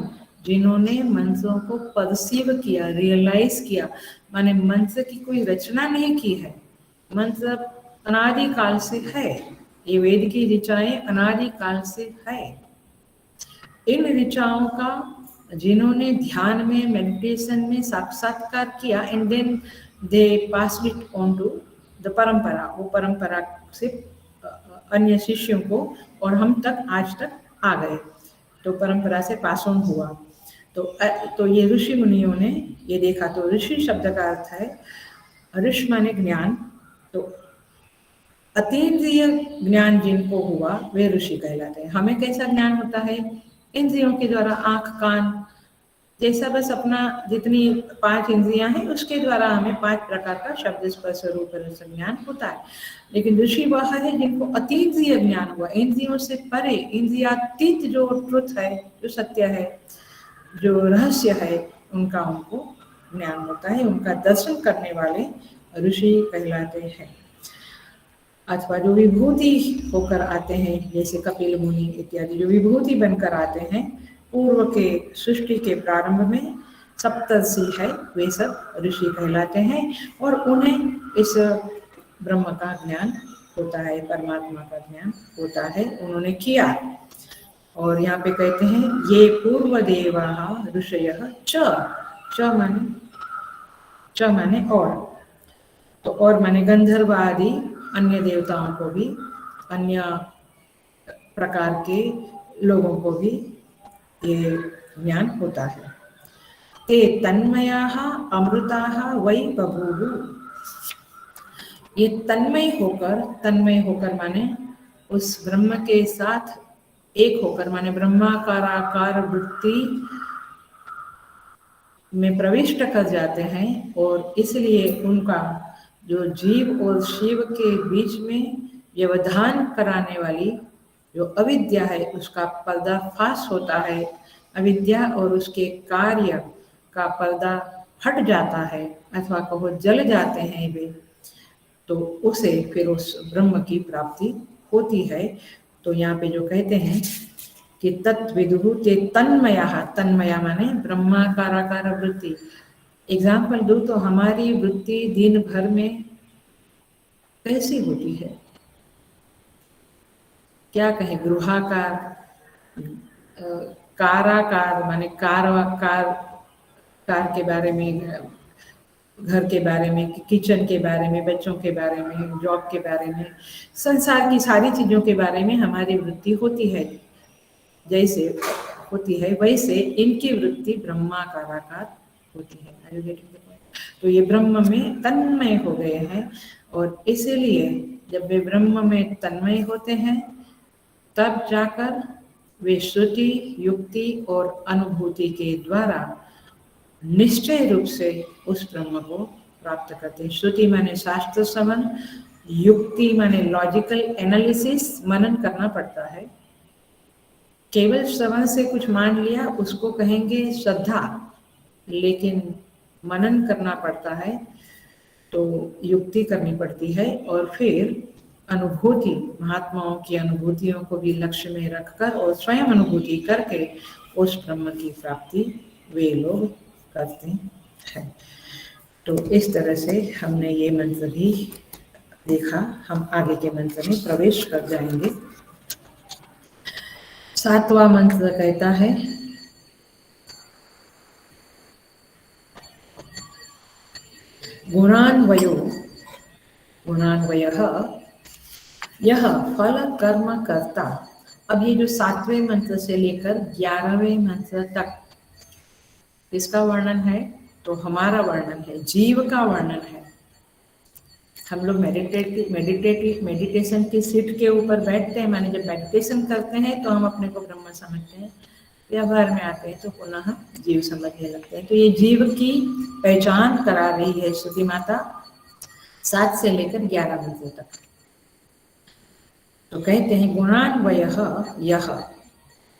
जिन्होंने मंत्रों को परसीव किया, रियलाइज किया, माने मंत्र की कोई रचना नहीं की है, मंत्र अनादि काल से है, ये वेद की ऋचाएं अनादि काल से है। इन ऋचाओं का जिन्होंने ध्यान में, मेडिटेशन में साक्षात्कार किया, and then they pass it on to the parampara, वो परंपरा से अन्य शिष्यों को और हम तक आज तक आ गए, तो परंपरा से पास ऑन हुआ। तो ये ऋषि मुनियों ने ये देखा। तो ऋषि शब्द का अर्थ है, ऋष माने ज्ञान, तो अतीन्द्रिय ज्ञान जिनको हुआ वे ऋषि कहलाते हैं। हमें कैसा ज्ञान होता है? इंद्रियों के द्वारा, आंख कान जैसा, बस अपना जितनी 5 इंद्रियां हैं उसके द्वारा हमें 5 प्रकार का शब्द स्पर्श रूप रस ज्ञान होता है। लेकिन ऋषि वह है जिनको अतीन्द्रिय ज्ञान हुआ, इंद्रियों से परे, इंद्रियातीत जो ट्रुथ है, जो सत्य है, जो रहस्य है, उनका उनको ज्ञान होता है, उनका दर्शन करने वाले ऋषि कहलाते हैं। अथवा जो विभूति होकर आते हैं, जैसे कपिल मुनि इत्यादि जो विभूति बनकर आते हैं, पूर्व के सृष्टि के प्रारंभ में सप्तर्षि है, वे सब ऋषि कहलाते हैं। और उन्हें इस ब्रह्म का ज्ञान होता है, परमात्मा का ज्ञान होता है, उन्होंने किया। और यहाँ पे कहते हैं ये पूर्व देवा ऋषयः च माने और, तो और माने गंधर्व आदि अन्य देवताओं को भी, अन्य प्रकार के लोगों को भी ये ज्ञान होता है। ते तन्मयाः अमृताः वै बभूवु, ये तन्मय होकर माने उस ब्रह्म के साथ एक होकर, माने ब्रह्माकाराकार वृत्ति में प्रविष्ट कर जाते हैं। और इसलिए उनका जो जीव और शिव के बीच में व्यवधान कराने वाली जो अविद्या है, उसका पर्दाफाश होता है। अविद्या और उसके कार्य का पर्दा हट जाता है, अथवा कहो जल जाते हैं वे, तो उसे फिर उस ब्रह्म की प्राप्ति होती है। तो यहाँ पे जो कहते हैं कि तत्विदुः ते तन्मयाः, तन्मया माने ब्रह्माकाराकार वृत्ति। एग्जाम्पल दूं तो हमारी वृत्ति दिन भर में कैसी होती है, क्या कहें, गृहाकार, काराकार माने कार के बारे में, घर के बारे में, किचन के बारे में, बच्चों के बारे में, जॉब के बारे में, संसार की सारी चीजों के बारे में हमारी वृत्ति होती है। जैसे होती है वैसे इनकी वृत्ति ब्रह्माकाराकार होती है। तो ये ब्रह्म में तन्मय हो गए हैं, और इसीलिए जब वे ब्रह्म में तन्मय होते हैं तब जाकर वे श्रुति, युक्ति और अनुभूति के द्वारा निश्चय रूप से उस ब्रह्म को प्राप्त करते हैं। श्रुति माने शास्त्र श्रवण, युक्ति माने लॉजिकल एनालिसिस, मनन करना पड़ता है। केवल श्रवण से कुछ मान लिया उसको कहेंगे श्रद्धा, लेकिन मनन करना पड़ता है, तो युक्ति करनी पड़ती है। और फिर अनुभूति, महात्माओं की अनुभूतियों को भी लक्ष्य में रखकर और स्वयं अनुभूति करके उस ब्रह्म की प्राप्ति वे लोग करते हैं। तो इस तरह से हमने ये मंत्र भी देखा। हम आगे के मंत्र में प्रवेश कर जाएंगे। 7वां मंत्र कहता है, गुणान्वयः यह फल कर्म करता। अब ये जो 7वें मंत्र से लेकर 11वें मंत्र तक इसका वर्णन है, तो हमारा वर्णन है, जीव का वर्णन है। हम लोग मेडिटेशन की सीट के ऊपर बैठते हैं, माने जब मेडिटेशन करते हैं तो हम अपने को ब्रह्म समझते हैं, व्यवहार में आते हैं तो पुनः जीव समझने लगते हैं। तो ये जीव की पहचान करा रही है श्रुति माता 7 से लेकर 11 मंत्रों तक। तो कहते हैं गुणान्वयः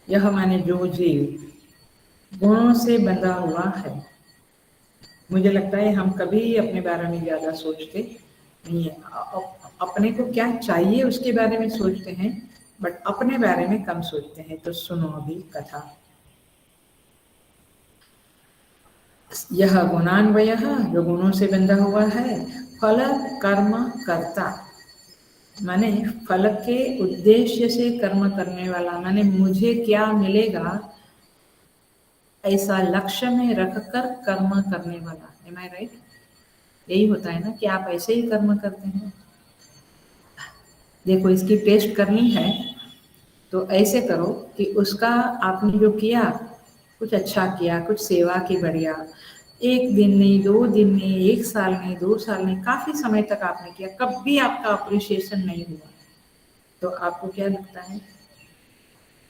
यह माने जो जीव गुणों से बंधा हुआ है। मुझे लगता है हम कभी अपने बारे में ज्यादा सोचते नहीं है। अपने को क्या चाहिए उसके बारे में सोचते हैं, बट अपने बारे में कम सोचते हैं। तो सुनो अभी कथा। यह गुणान्वयः जो गुणों से बंधा हुआ है, फल कर्म कर्ता माने फल के उद्देश्य से कर्म करने वाला, माने मुझे क्या मिलेगा ऐसा लक्ष्य में रखकर कर्म करने वाला। एम आई राइट? यही होता है ना कि आप ऐसे ही कर्म करते हैं। देखो इसकी टेस्ट करनी है तो ऐसे करो कि उसका आपने जो किया कुछ अच्छा किया, कुछ सेवा की बढ़िया, 1 दिन नहीं, 2 दिन नहीं, 1 साल नहीं, 2 साल नहीं, काफी समय तक आपने किया, कभी आपका अप्रिशिएशन नहीं हुआ, तो आपको क्या लगता है?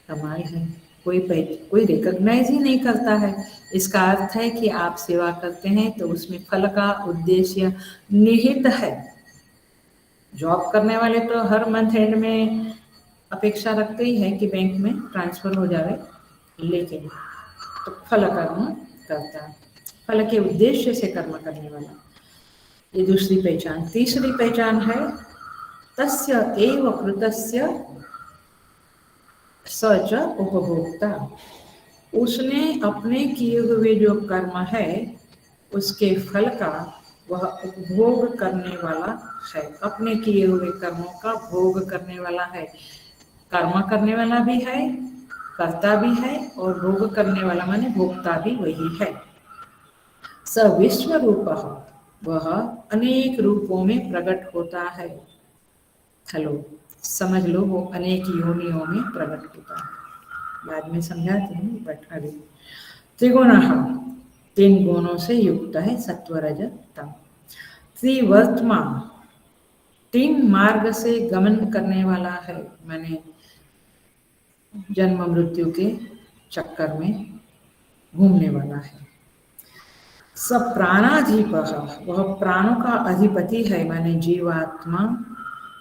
कमाल है, कोई रिकॉग्नाइज ही नहीं करता है। इसका अर्थ है कि आप सेवा करते हैं तो उसमें फल का उद्देश्य निहित है। जॉब करने वाले तो हर मंथ एंड में अपेक्षा रखते ही है कि बैंक में ट्रांसफर हो जाए, लेकिन तो फल कर्म करता है, फल के उद्देश्य से कर्म करने वाला। ये दूसरी पहचान। तीसरी पहचान है तस्य एव कृतस्य सच उपभोक्ता। उसने अपने किए हुए जो कर्म है उसके फल का वह उपभोग करने वाला है। अपने किए हुए कर्मों का भोग करने वाला है। कर्म करने वाला भी है, कर्ता भी है, और भोग करने वाला माने भोक्ता भी वही है। स विश्व रूपः, वह अनेक रूपों में प्रकट होता है। हेलो, समझ लो वो अनेक योनियों में प्रकट होता है। बाद में समझाते हैं, बट अभी त्रिगुणः 3 गुणों से युक्त है, सत्व रज तम। त्रिवर्तमा 3 मार्ग से गमन करने वाला है, माने जन्म मृत्यु के चक्कर में घूमने वाला है। सब प्राणाधिपः, वह प्राणों का अधिपति है, माने जीवात्मा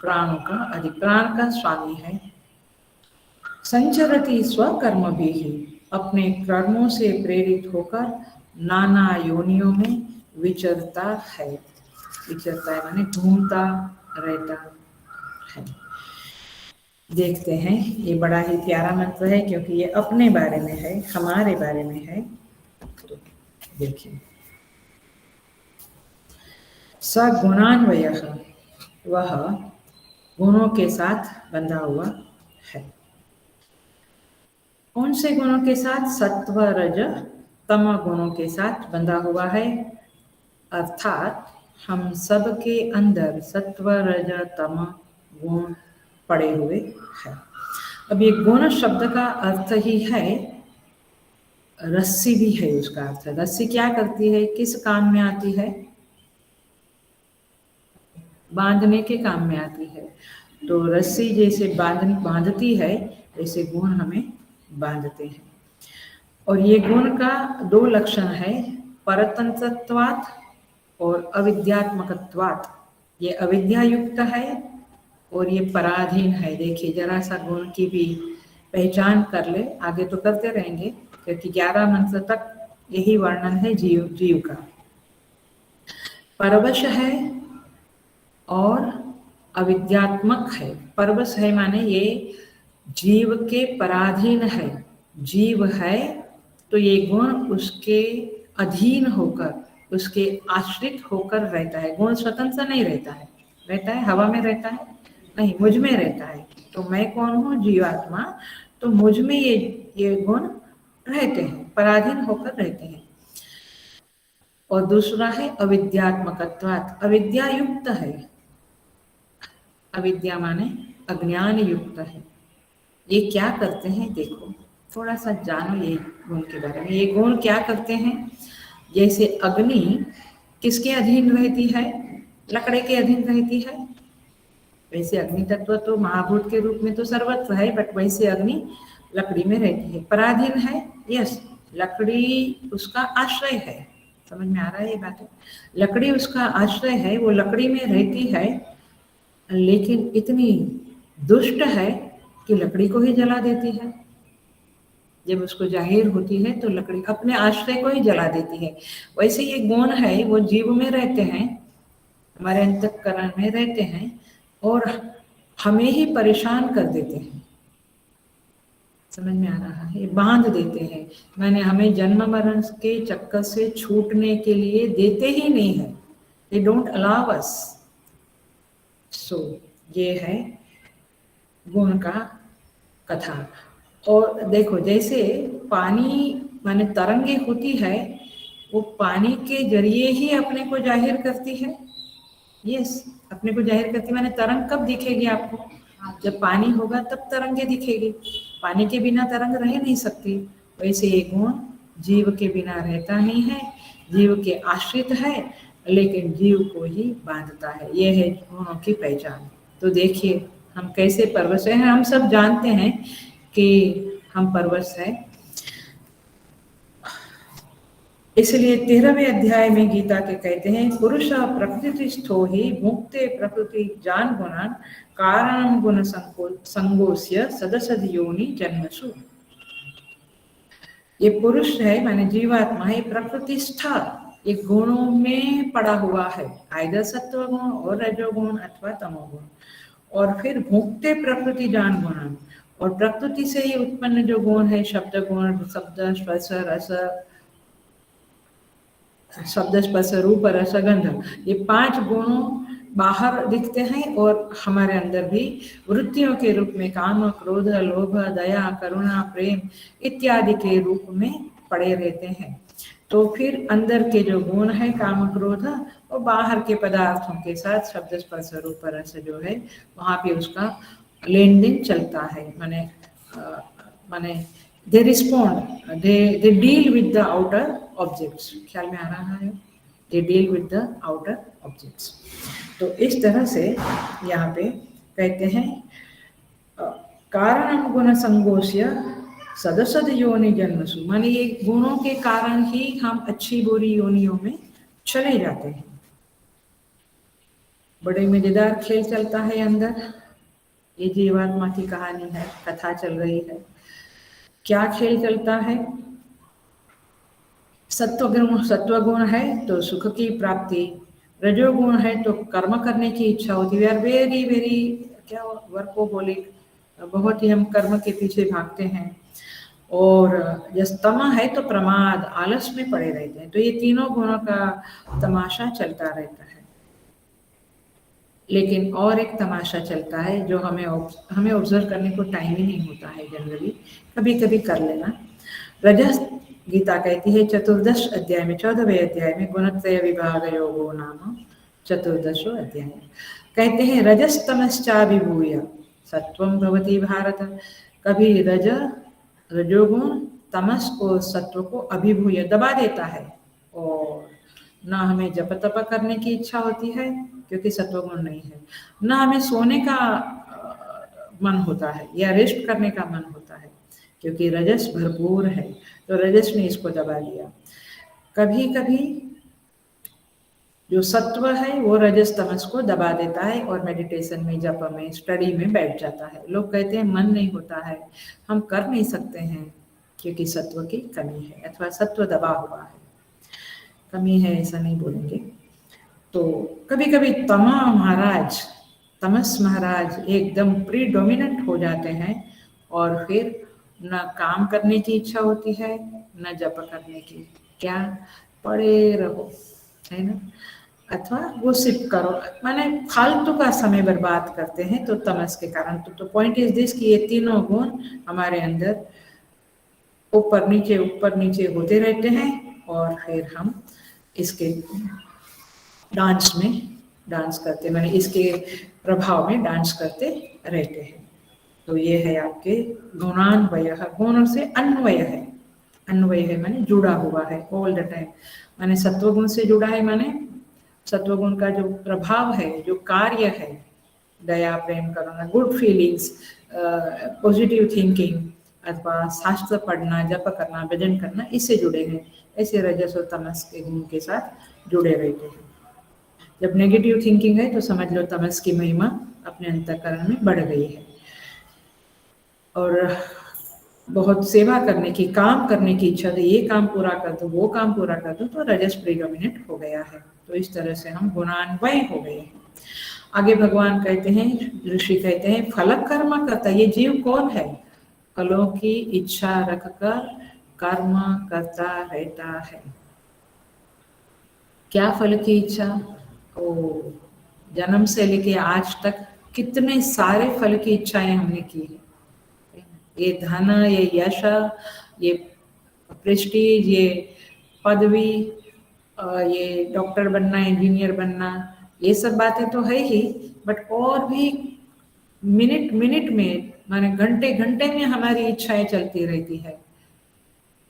प्राणों का प्राण का स्वामी है। संचरति स्वकर्म भी, अपने कर्मों से प्रेरित होकर नाना योनियों में विचरता है। विचरता है माने घूमता रहता है। देखते हैं, ये बड़ा ही प्यारा मंत्र है क्योंकि ये अपने बारे में है, हमारे बारे में है। तो देखिए, सगुणान्वयः, वह गुणों के साथ बंधा हुआ है। कौन से गुणों के साथ? सत्व रज तम गुणों के साथ बंधा हुआ है। अर्थात हम सब के अंदर सत्व रज तम गुण पड़े हुए हैं। अब ये गुण शब्द का अर्थ ही है, रस्सी भी है उसका अर्थ। रस्सी क्या करती है, किस काम में आती है? बांधने के काम में आती है। तो रस्सी जैसे बांधती है, वैसे गुण हमें बांधते हैं। और ये गुण का 2 लक्षण है, परतंत्रत्वात् और अविद्यात्मकत्वात्। ये अविद्या युक्त है और ये पराधीन है। देखिए, जरा सा गुण की भी पहचान कर ले, आगे तो करते रहेंगे क्योंकि 11 मंत्र तक यही वर्णन है जीव का। परवश है और अविद्यात्मक है। परवश है माने ये जीव के पराधीन है। जीव है तो ये गुण उसके अधीन होकर, उसके आश्रित होकर रहता है। गुण स्वतंत्र नहीं रहता है। रहता है हवा में रहता है? नहीं, मुझ में रहता है। तो मैं कौन हूँ? जीवात्मा। तो मुझ में ये गुण रहते हैं, पराधीन होकर रहते हैं। और दूसरा है अविद्यात्मकत्वात्, अविद्या युक्त है। अविद्या माने अज्ञान युक्त है। ये क्या करते हैं? देखो, थोड़ा सा जानो ये गुण के बारे में। ये गुण क्या करते हैं? जैसे अग्नि किसके अधीन रहती है? लकड़ी के अधीन रहती है। वैसे अग्नि तत्व तो महाभूत के रूप में तो सर्वत्र है, बट वैसे अग्नि लकड़ी में रहती है। पराधीन है, यस, लकड़ी उसका आश्रय है। समझ में आ रहा है ये बात? लकड़ी उसका आश्रय है, वो लकड़ी में रहती है, लेकिन इतनी दुष्ट है कि लकड़ी को ही जला देती है। जब उसको जाहिर होती है तो लकड़ी अपने आश्रय को ही जला देती है। वैसे ये गुण है, वो जीव में रहते हैं, हमारे अंतःकरण में रहते हैं और हमें ही परेशान कर देते हैं। समझ में आ रहा है? बांध देते हैं, मैंने हमें जन्म मरण के चक्कर से छूटने के लिए देते ही नहीं है। They don't allow us. सो ये है गुण का कथा। और देखो, जैसे पानी माने तरंगे होती है, वो पानी के जरिए ही अपने को जाहिर करती है। यस, अपने को जाहिर करती, माने तरंग कब दिखेगी आपको? जब पानी होगा तब तरंगे दिखेगी। पानी के बिना तरंग रह नहीं सकती। वैसे ये गुण जीव के बिना रहता नहीं है, जीव के आश्रित है, लेकिन जीव को ही बांधता है। ये है गुणों की पहचान। तो देखिए हम कैसे परवश हैं। हम सब जानते हैं कि हम परवश हैं। इसलिए 13वें अध्याय में गीता के कहते हैं, पुरुष प्रकृतिस्थो ही मुक्ते प्रकृति जान गुणान कारण गुण संगोस्य सदसद योनि जन्मसु। ये पुरुष है माने जीवात्मा है, प्रकृतिस्था, ये गुणों में पड़ा हुआ है, आइदर सत्व गुण और रजोगुण अथवा तमोगुण। और फिर भुक्ते प्रकृति जान गुणान, और प्रकृति से ही उत्पन्न जो गुण है, शब्द गुण, शब्द स्पर्श रस, शब्द स्पर्श रूप रस गंध, ये 5 गुणों बाहर दिखते हैं और हमारे अंदर भी वृत्तियों के रूप में काम, क्रोध, लोभ, दया, करुणा, प्रेम इत्यादि के रूप में पड़े रहते हैं। तो फिर अंदर के जो गुण है काम, क्रोध, और बाहर के पदार्थों के साथ शब्द स्पर्श रूप रस जो है, वहाँ पे उसका लेन देन चलता है। माने they respond, they deal with the outer objects। ख्याल में आ रहा है? they deal with the outer objects। तो इस तरह से यहाँ पे कहते हैं कारण गुण संगोष्य सदसद योनि जन्मसु, माने ये गुणों के कारण ही हम अच्छी बुरी योनियों में चले जाते हैं। बड़े मजेदार खेल चलता है अंदर। ये जीवात्मा की कहानी है, कथा चल रही है। क्या खेल चलता है? सत्वगुण है तो सुख की प्राप्ति, रजोगुण है तो कर्म करने की इच्छा होती है। वी आर वेरी वेरी क्या वर्कोहोलिक, बहुत ही हम कर्म के पीछे भागते हैं। और जब तमा है तो प्रमाद, आलस में पड़े रहते हैं। तो ये तीनों गुणों का तमाशा चलता रहता है। लेकिन और एक तमाशा चलता है जो हमें ऑब्जर्व करने को टाइम ही नहीं होता है जनरली, कभी कभी कर लेना। रजस, गीता कहती है 14 अध्याय में, 14वें अध्याय में, गुणत्रय विभाग योगो नाम 14 अध्याय कहते हैं, रजस्तमश्चाभिभूय सत्वं भवति भारत। कभी रजोगुण तमस को, सत्व को अभिभूय दबा देता है, और ना हमें जप तप करने की इच्छा होती है क्योंकि सत्वगुण नहीं है, ना हमें सोने का मन होता है या रेस्ट करने का मन होता है क्योंकि रजस भरपूर है। तो रजस ने इसको दबा दिया। कभी कभी जो सत्व है वो रजस तमस को दबा देता है और मेडिटेशन में, जप में, स्टडी में बैठ जाता है। लोग कहते हैं मन नहीं होता है, हम कर नहीं सकते हैं क्योंकि सत्व की कमी है अथवा सत्व दबा हुआ है। कमी है ऐसा नहीं बोलेंगे। तो कभी कभी तमस महाराज एकदम प्रीडोमिनेंट हो जाते हैं और फिर न काम करने की इच्छा होती है न जप करने की, क्या पड़े रहो, है ना, अथवा वो सिर्फ करो, माने फालतू का समय बर्बाद करते हैं। तो तमस के कारण तो पॉइंट इज दिस कि ये तीनों गुण हमारे अंदर ऊपर नीचे होते रहते हैं और फिर हम इसके डांस करते, माने इसके प्रभाव में डांस करते रहते हैं। तो ये है आपके गुणान्वय। गुण से अन्वय है माने जुड़ा हुआ है ऑल द टाइम, माने सत्वगुण से जुड़ा है, माने सत्वगुण का जो प्रभाव है, जो कार्य है, दया, प्रेम, करुणा, गुड फीलिंग्स, पॉजिटिव थिंकिंग अथवा शास्त्र पढ़ना, जप करना, भजन करना, इससे जुड़े हैं। ऐसे रजस और तमस के गुण के साथ जुड़े रहते हैं। जब नेगेटिव थिंकिंग है तो समझ लो तमस की महिमा अपने अंतःकरण में बढ़ गई है। और बहुत सेवा करने की, काम करने की इच्छा, तो ये काम पूरा कर दो, वो काम पूरा कर दो, तो रजस प्रीडोमिनेट हो गया है। तो इस तरह से हम गुणान्वय हो गए हैं। आगे भगवान कहते हैं, ऋषि कहते हैं, फल कर्म करता, ये जीव कौन है? फलों की इच्छा रखकर कर्म करता रहता है। क्या फल की इच्छा? ओ, जन्म से लेके आज तक कितने सारे फल की इच्छाएं हमने की है। ये धन, ये यश, ये प्रेस्टीज, ये पदवी, ये डॉक्टर बनना, इंजीनियर बनना, ये सब बातें तो है ही, बट और भी मिनट मिनट में, माने घंटे घंटे में हमारी इच्छाएं चलती रहती है।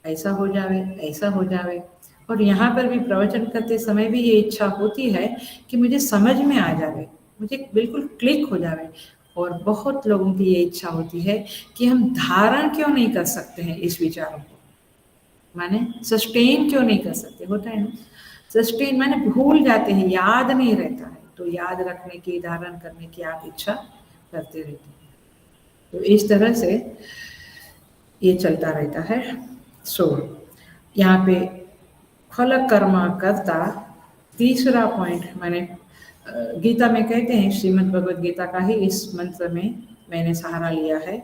ऐसा हो जावे, ऐसा हो जावे। और यहाँ पर भी प्रवचन करते समय भी ये इच्छा होती है कि मुझे समझ में आ जावे, मुझे बिल्कुल क्लिक हो जावे। और बहुत लोगों की ये इच्छा होती है कि हम धारण क्यों नहीं कर सकते हैं इस विचारों को, माने सस्टेन क्यों नहीं कर सकते। होता है ना, सस्टेन माने भूल जाते हैं, याद नहीं रहता है, तो याद रखने की, धारण करने की आप इच्छा करते रहते हैं। तो इस तरह से ये चलता रहता है। सो यहाँ पे फल कर्म करता, तीसरा पॉइंट मैंने गीता में कहते हैं, श्रीमद् भगवद गीता का ही इस मंत्र में मैंने सहारा लिया है।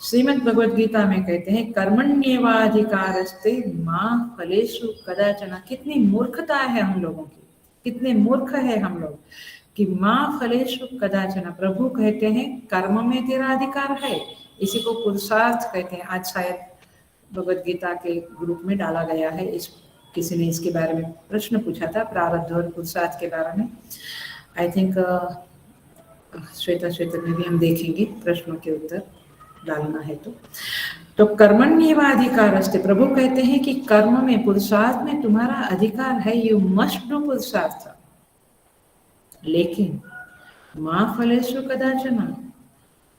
श्रीमद् भगवद गीता में कहते हैं, कर्मण्येवाधिकारस्ते मां फलेषु कदाचन। कितनी मूर्खता है हम लोगों की, कितने मूर्ख है हम लोग कि मां फलेषु कदाचन। प्रभु कहते हैं कर्म में तेरा अधिकार है, इसी को पुरुषार्थ कहते हैं। आज शायद भगवद गीता के ग्रुप में डाला गया है, इस किसी ने इसके बारे में प्रश्न पूछा था, प्रारब्ध और पुरुषार्थ के बारे में। आई थिंक श्वेता में भी हम देखेंगे, प्रश्नों के उत्तर डालना है तो कर्मण्येवाधिकारस्ते, प्रभु कहते हैं कि कर्म में, पुरुषार्थ में तुम्हारा अधिकार है, यू मस्ट डू पुरुषार्थ। लेकिन मां फलेषु कदाचन,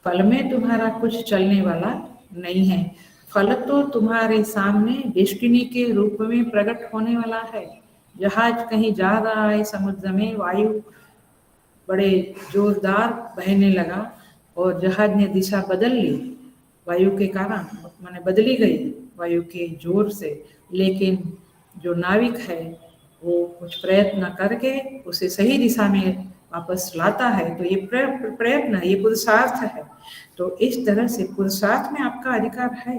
फल में तुम्हारा कुछ चलने वाला नहीं है। फल तो तुम्हारे सामने डेस्टिनी के रूप में प्रकट होने वाला है। जहाज कहीं जा रहा है समुद्र में, वायु बड़े जोरदार बहने लगा और जहाज ने दिशा बदल ली वायु के कारण, माने बदली गई वायु के जोर से, लेकिन जो नाविक है वो कुछ प्रयत्न करके उसे सही दिशा में वापस लाता है। तो ये प्रयत्न, ये पुरुषार्थ है। तो इस तरह से पुरुषार्थ में आपका अधिकार है,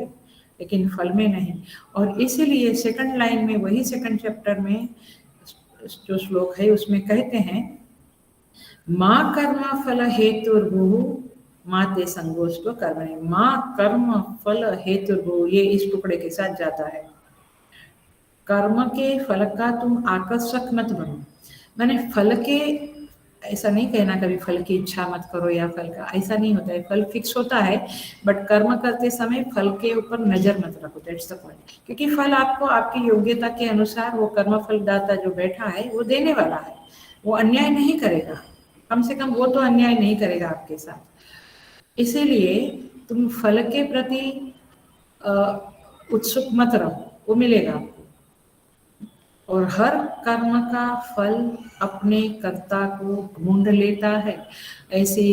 लेकिन फल में नहीं। और इसीलिए सेकंड लाइन में, वही सेकंड चैप्टर में जो श्लोक है उसमें कहते हैं, माँ कर्म फल हेतुर्भुः माते संगोष्ठ कर्मणि। माँ कर्म फल हेतुर्भुः, ये इस टुकड़े के साथ जाता है। कर्म के फल का तुम आकर्षक मत बनो, माने फल के, ऐसा नहीं कहना कभी फल की इच्छा मत करो या फल का, ऐसा नहीं होता है। फल फिक्स होता है, बट कर्म करते समय फल के ऊपर नजर मत रखो, दैट्स द पॉइंट। क्योंकि फल आपको आपकी योग्यता के अनुसार वो कर्म फल दाता जो बैठा है वो देने वाला है, वो अन्याय नहीं करेगा, कम से कम वो तो अन्याय नहीं करेगा आपके साथ। इसीलिए तुम फल के प्रति उत्सुक मत रहो, वो मिलेगा आपको। और हर कर्म का फल अपने कर्ता को ढूंढ लेता है। ऐसे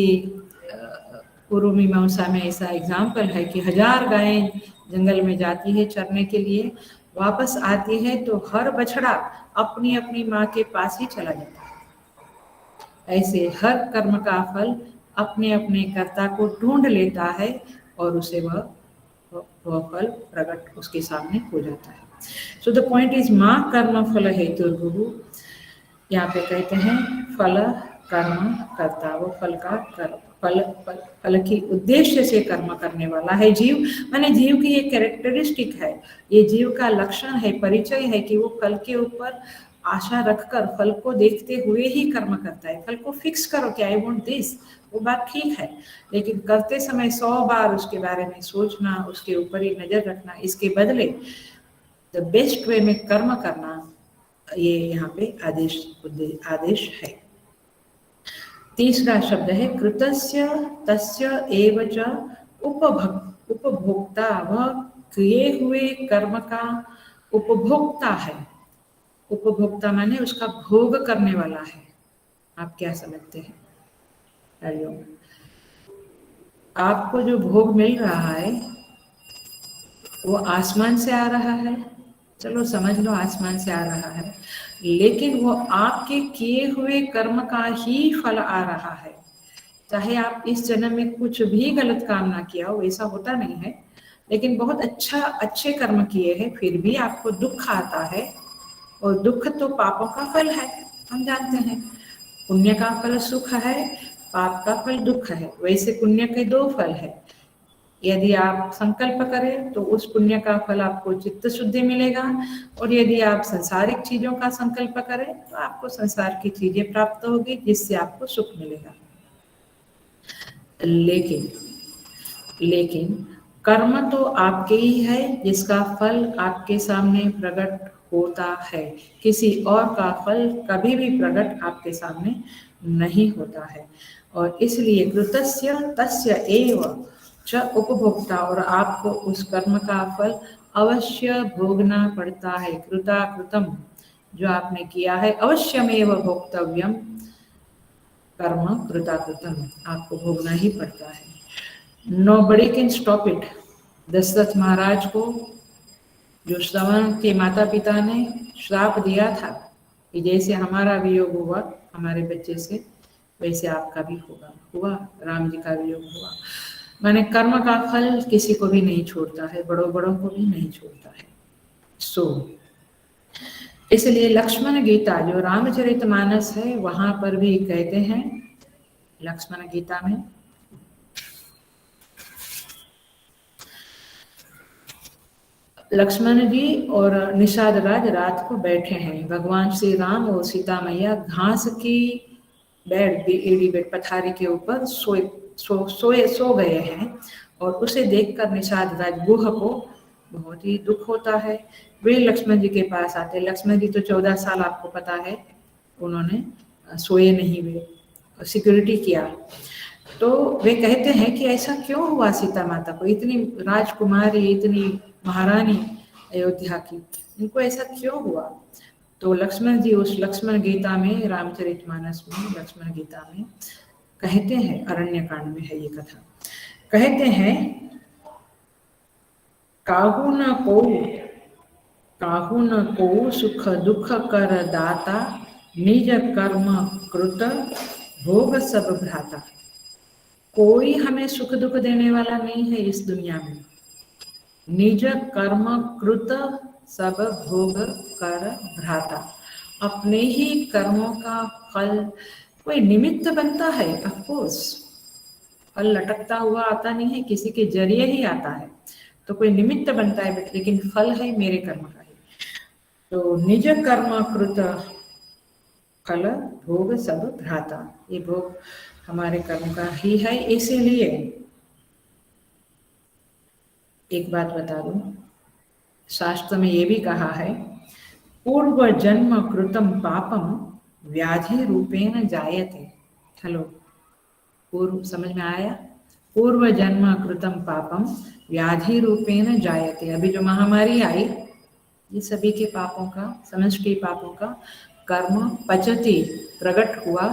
पूर्व मीमांसा में ऐसा एग्जाम्पल है कि 1000 गायें जंगल में जाती है चरने के लिए, वापस आती है तो हर बछड़ा अपनी अपनी माँ के पास ही चला जाता है। ऐसे हर कर्म का फल अपने अपने कर्ता को ढूंढ लेता है और उसे वह फल प्रकट उसके सामने हो जाता है। सो द पॉइंट इज माँ कर्म फल हेतुर्भुः। यहाँ पे कहते हैं फल कर्म कर्ता, वो फल का फल की उद्देश्य से कर्म करने वाला है जीव। माने जीव की ये कैरेक्टरिस्टिक है, ये जीव का लक्षण है, परिचय है कि वो फल के ऊपर आशा रखकर, फल को देखते हुए ही कर्म करता है। फल को फिक्स करो कि आई वांट दिस, वो बात ठीक है, लेकिन करते समय 100 बार उसके बारे में सोचना, उसके ऊपर ही नजर रखना, इसके बदले द बेस्ट वे में कर्म करना, ये यहाँ पे आदेश है। तीसरा शब्द है कृतस्य तस्य एव च उपभोक्ता, वह किए हुए कर्म का उपभोक्ता है। उपभोक्ता माने उसका भोग करने वाला है। आप क्या समझते हैं? हरिओम। आपको जो भोग मिल रहा है वो आसमान से आ रहा है, चलो समझ लो आसमान से आ रहा है, लेकिन वो आपके किए हुए कर्म का ही फल आ रहा है। चाहे आप इस जन्म में कुछ भी गलत काम ना किया हो, वैसा होता नहीं है, लेकिन बहुत अच्छे कर्म किए हैं, फिर भी आपको दुख आता है। और दुख तो पापों का फल है, हम जानते हैं। पुण्य का फल सुख है, पाप का फल दुख है। वैसे पुण्य के दो फल है। यदि आप संकल्प करें तो उस पुण्य का फल आपको चित्त शुद्धि मिलेगा, और यदि आप संसारिक चीजों का संकल्प करें तो आपको संसार की चीजें प्राप्त होगी, जिससे आपको सुख मिलेगा। लेकिन कर्म तो आपके ही है, जिसका फल आपके सामने प्रकट होता है। किसी और का फल कभी भी प्रकट आपके सामने नहीं होता है। और इसलिए कृतस्य तस्य एव च उपभोक्ता, और आपको उस कर्म का फल अवश्य भोगना पड़ता है। कृता कृतम, जो आपने किया है, अवश्यमेव भोक्तव्यम कर्म कृता कृतम, आपको भोगना ही पड़ता है। Nobody can stop it। Dasharath महाराज को जो श्रवण के माता पिता ने श्राप दिया था कि जैसे हमारा वियोग हुआ हमारे बच्चे से, वैसे आपका भी हुआ। राम जी का वियोग हुआ। माने कर्म का फल किसी को भी नहीं छोड़ता है, बड़ों को भी नहीं छोड़ता है। इसलिए लक्ष्मण गीता जो रामचरितमानस है, वहां पर भी कहते हैं, लक्ष्मण गीता में लक्ष्मण जी और निषाद राज रात को बैठे हैं। भगवान श्री राम और सीता मैया घास की एड़ी बेड पथारी के ऊपर सो गए हैं, और उसे देखकर निषाद राज गुह को बहुत ही दुख होता है। वे लक्ष्मण जी के पास आते। लक्ष्मण जी तो 14 साल आपको पता है उन्होंने सोए नहीं, वे सिक्योरिटी किया। तो वे कहते हैं कि ऐसा क्यों हुआ सीता माता को, इतनी राजकुमारी, इतनी महारानी अयोध्या की, इनको ऐसा क्यों हुआ? तो लक्ष्मण जी उस लक्ष्मण गीता में, रामचरितमानस में, लक्ष्मण गीता में कहते हैं, अरण्यकांड में है ये कथा, कहते हैं काहू न को सुख दुख कर दाता, निज कर्म कृत भोग सब भ्राता। कोई हमें सुख दुख देने वाला नहीं है इस दुनिया में। निज कर्म कृत सब भोग कर भ्राता, अपने ही कर्मों का फल कोई निमित्त बनता है। अफकोर्स फल लटकता हुआ आता नहीं है, किसी के जरिए ही आता है, तो कोई निमित्त बनता है, लेकिन फल है मेरे कर्म का ही। तो निज कर्म कृत फल भोग सब भ्राता, ये भोग हमारे कर्म का ही है। इसीलिए एक बात बता दूं, शास्त्र में ये भी कहा है, पूर्व जन्म कृतम पापम व्याधि रूपेण जायते। हेलो, पूर्व समझ में आया? पूर्व जन्म कृतम पापम व्याधि रूपेण जायते। अभी जो महामारी आई, ये सभी के पापों का, समष्टि पापों का कर्म पचती, प्रकट हुआ,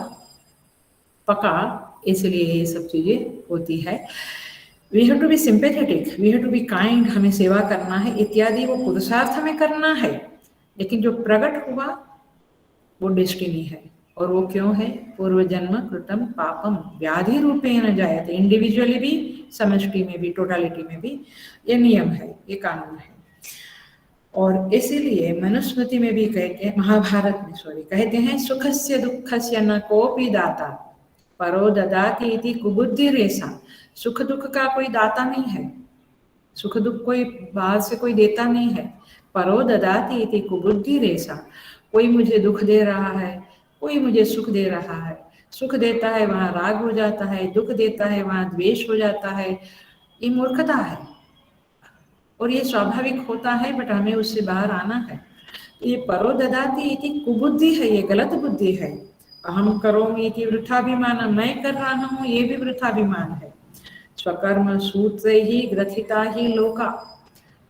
पका, इसलिए ये सब चीजें होती है। We have to be sympathetic, we have to be kind, हमें सेवा करना है इत्यादि, वो पुरुषार्थ हमें करना है। लेकिन जो प्रकट हुआ वो डेस्टिनी है, और वो क्यों है? पूर्व जन्म कृतम पापम व्याधि रूपेण जायते। इंडिविजुअली भी, समष्टि में भी, टोटालिटी में भी ये नियम है, ये कानून है। और इसीलिए मनुस्मृति में भी कहते हैं, महाभारत में कहते हैं, सुखस्य दुःखस्य न कोपि दाता परो ददाति इति कुबुद्धि रेसा। सुख दुख का कोई दाता नहीं है, सुख दुख कोई बाहर से कोई देता नहीं है। परो ददाति इति कुबुद्धि रेसा, कोई मुझे दुख दे रहा है, कोई मुझे सुख दे रहा है। सुख देता है वहां राग हो जाता है, दुख देता है वहां द्वेष हो जाता है। ये मूर्खता है, और ये स्वाभाविक होता है, बट हमें उससे बाहर आना है। ये परो ददाति इति कुबुद्धि है, ये गलत बुद्धि है। अहम करोमि इति वृथाभिमान, मैं कर रहा हूँ ये भी वृथाभिमान है। स्वकर्म सूत्र ही ग्रथिता ही लोका,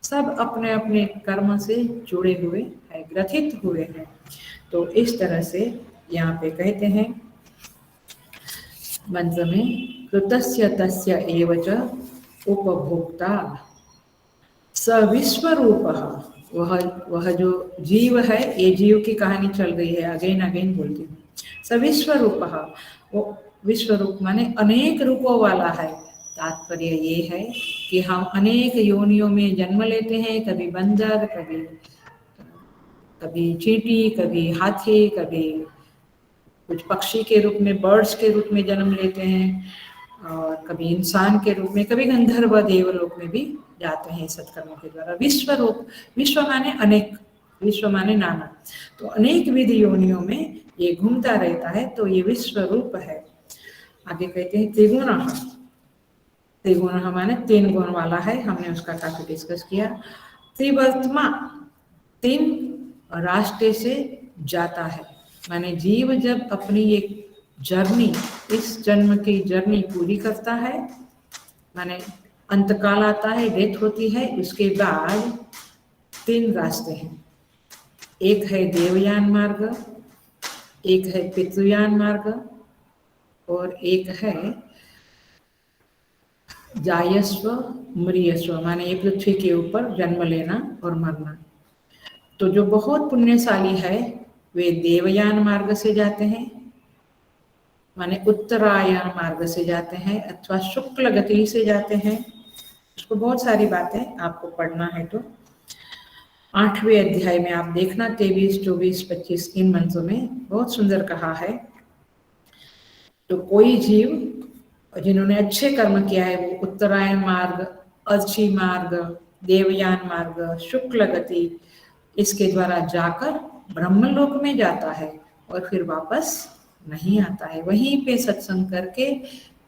सब अपने अपने कर्म से जुड़े हुए हैं, ग्रथित हुए हैं। तो इस तरह से यहाँ पे कहते हैं मंत्र में, कृतस्य तस्य एव च उपभोक्ता स विश्वरूपः, वह जो जीव है, ये जीव की कहानी चल रही है, अगेन अगेन बोलती हूँ। स विश्वरूपः, वो विश्वरूप माने अनेक रूपों वाला है। तात्पर्य ये है कि हम अनेक योनियों में जन्म लेते हैं, कभी बंदर, कभी चींटी, कभी हाथी, कभी कुछ पक्षी के रूप में, बर्ड्स के रूप में जन्म लेते हैं, और कभी इंसान के रूप में, कभी गंधर्व देवलोक में भी जाते हैं सत्कर्मों के द्वारा। विश्व रूप, विश्व माने अनेक, विश्व माने नाना, तो अनेक विध योनियों में ये घूमता रहता है, तो ये विश्व रूप है। आगे कहते हैं त्रिगुण, त्रिगुण माने तीन गुण वाला है, हमने उसका काफी डिस्कस किया। त्रिवर्तमा, तीन रास्ते से जाता है, माने जीव जब अपनी एक जर्नी, इस जन्म की जर्नी पूरी करता है, माने अंतकाल आता है, डेथ होती है, उसके बाद तीन रास्ते हैं। एक है देवयान मार्ग, एक है पितृयान मार्ग, और एक है जायस्व मृयस्व, माने ये पृथ्वी के ऊपर जन्म लेना और मरना। तो जो बहुत पुण्यशाली है वे देवयान मार्ग से जाते हैं, माने उत्तरायण मार्ग से जाते हैं, अथवा शुक्ल गति से जाते हैं। उसको बहुत सारी बातें आपको पढ़ना है, तो 8वें अध्याय में आप देखना, 23, 24, 25 इन मंत्रों में बहुत सुंदर कहा है। तो कोई जीव जिन्होंने अच्छे कर्म किया है, वो उत्तरायण मार्ग, अर्ची मार्ग, देवयान मार्ग, शुक्ल गति, इसके द्वारा जाकर ब्रह्मलोक में जाता है और फिर वापस नहीं आता है। वहीं पे सत्संग करके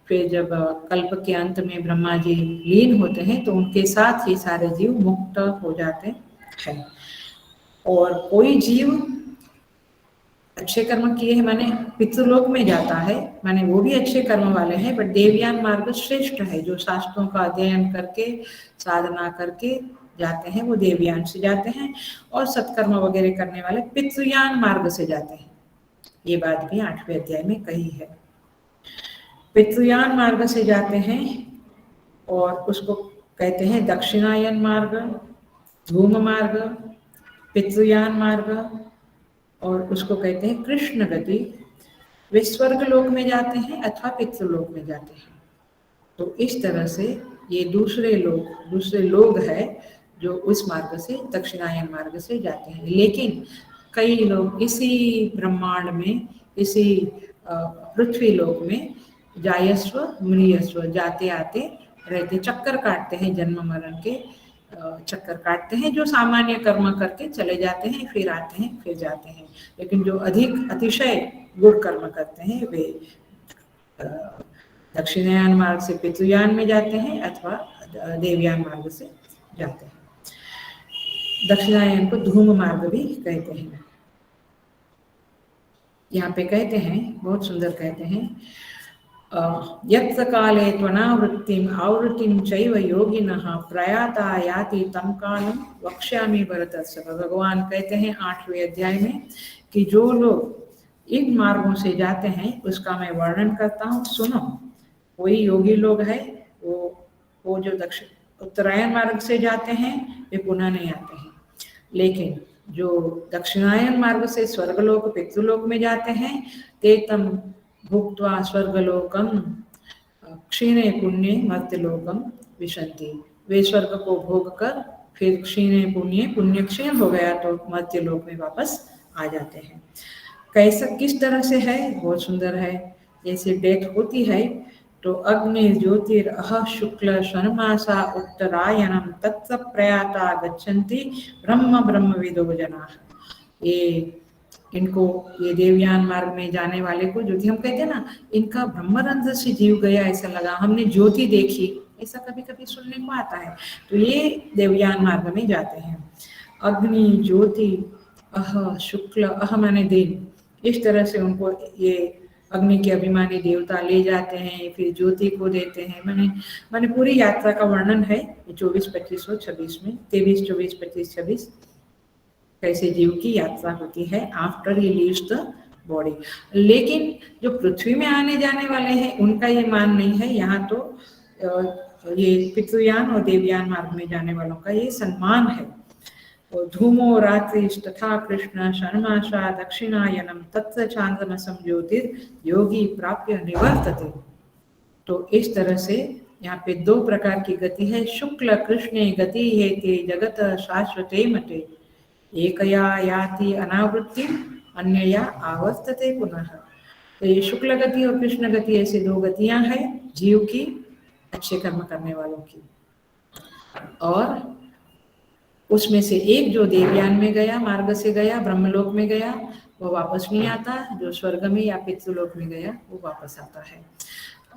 फिर जब कल्प के अंत में ब्रह्मा जी लीन होते हैं, तो उनके साथ ही सारे जीव मुक्त हो जाते हैं। और कोई जीव अच्छे कर्म किए हैं, माने पितृलोक में जाता है, माने वो भी अच्छे कर्म वाले हैं, बट देवयान मार्ग श्रेष्ठ है। जो शास्त्रों का अध्ययन करके, साधना करके जाते हैं, वो देवयान से जाते हैं, और सत्कर्म वगैरह करने वाले पितृयान मार्ग से जाते हैं। ये बात भी 8वें अध्याय में कही है। पितृयान मार्ग से जाते हैं और उसको कहते हैं दक्षिणायन मार्ग, धूम मार्ग, पितृयान मार्ग, और उसको कहते हैं कृष्ण गति। वे स्वर्ग लोक में जाते हैं अथवा पितृलोक में जाते हैं। तो इस तरह से ये दूसरे लोग हैं जो उस मार्ग से, दक्षिणायन मार्ग से जाते हैं। लेकिन कई लोग इसी ब्रह्मांड में, इसी पृथ्वी लोक में जायस्व मृयस्व जाते आते रहते, चक्कर काटते हैं, जन्म मरण के चक्कर काटते हैं। जो सामान्य कर्म करके चले जाते हैं, फिर आते हैं, फिर जाते हैं। लेकिन जो अधिक अतिशय गुण कर्म करते हैं, वे दक्षिणायन मार्ग से पितृयान में जाते हैं अथवा देवयान मार्ग से जाते हैं। दक्षिणायन को धूम मार्ग भी कहते हैं। यहाँ पे कहते हैं, बहुत सुंदर कहते हैं, यत्र काले त्वनावृत्तिम आवृत्तिम चैव योगिनः प्रयाता याति तम कालम वक्ष्यामि भरतर्षभ। भगवान कहते हैं 8वें अध्याय में कि जो लोग इन मार्गों से जाते हैं उसका मैं वर्णन करता हूँ, सुनो। कोई योगी लोग है, वो जो उत्तरायण मार्ग से जाते हैं वे पुनः नहीं आते हैं। लेकिन जो दक्षिणायन मार्ग से स्वर्गलोक पितृलोक में जाते हैं, ते तम भुक्त्वा स्वर्गलोकम क्षीणे पुण्ये मर्त्यलोकम विशन्ति। वे स्वर्ग को भोग कर फिर क्षीणे पुण्य, पुण्य क्षीण हो गया तो मर्त्यलोक में वापस आ जाते हैं। कैसा, किस तरह से है, बहुत सुंदर है। जैसे डेथ होती है तो अग्नि ज्योतिर अह शुक्ल शनमासा उत्तरायणम तत्व प्रयाता गच्छन्ति ब्रह्म ब्रह्मविदो जनाः। ये इनको, ये देवयान मार्ग में जाने वाले को ज्योति, हम कहते हैं ना, इनका ब्रह्मरंध्र से जीव गया ऐसा लगा, हमने ज्योति देखी, ऐसा कभी कभी सुनने को आता है। तो ये देवयान मार्ग में जाते हैं। अग्नि ज्योति अह शुक्ल, अह माने दिन, इस तरह से उनको ये अग्नि के अभिमानी देवता ले जाते हैं, फिर ज्योति को देते हैं। मैंने पूरी यात्रा का वर्णन है 24, 25 और 26 में, 23, 24, 25, 26 कैसे जीव की यात्रा होती है after he leaves the body. लेकिन जो पृथ्वी में आने जाने वाले हैं उनका ये मान नहीं है। यहाँ तो ये पितृयान और देवयान मार्ग में जाने वालों का ये सम्मान है। और धूमो रात्रि तथा कृष्ण शर्माशा दक्षिणायनम तत्र चांद्रमसम ज्योतिर योगी प्राप्य निवर्तते। तो इस तरह से यहाँ पे दो प्रकार की गति है। शुक्ल कृष्णे गति है ते जगत शाश्वते मते, एकया याति अनावृत्ति अन्यया आवर्तते पुनः। तो ये शुक्ल गति और कृष्ण गति ऐसी दो गतियां हैं जीव की, अच्छे कर्म करने वालों की। और उसमें से एक जो देवयान में गया, मार्ग से गया, ब्रह्मलोक में गया, वो वापस नहीं आता। जो स्वर्ग में या पितृलोक में गया वो वापस आता है।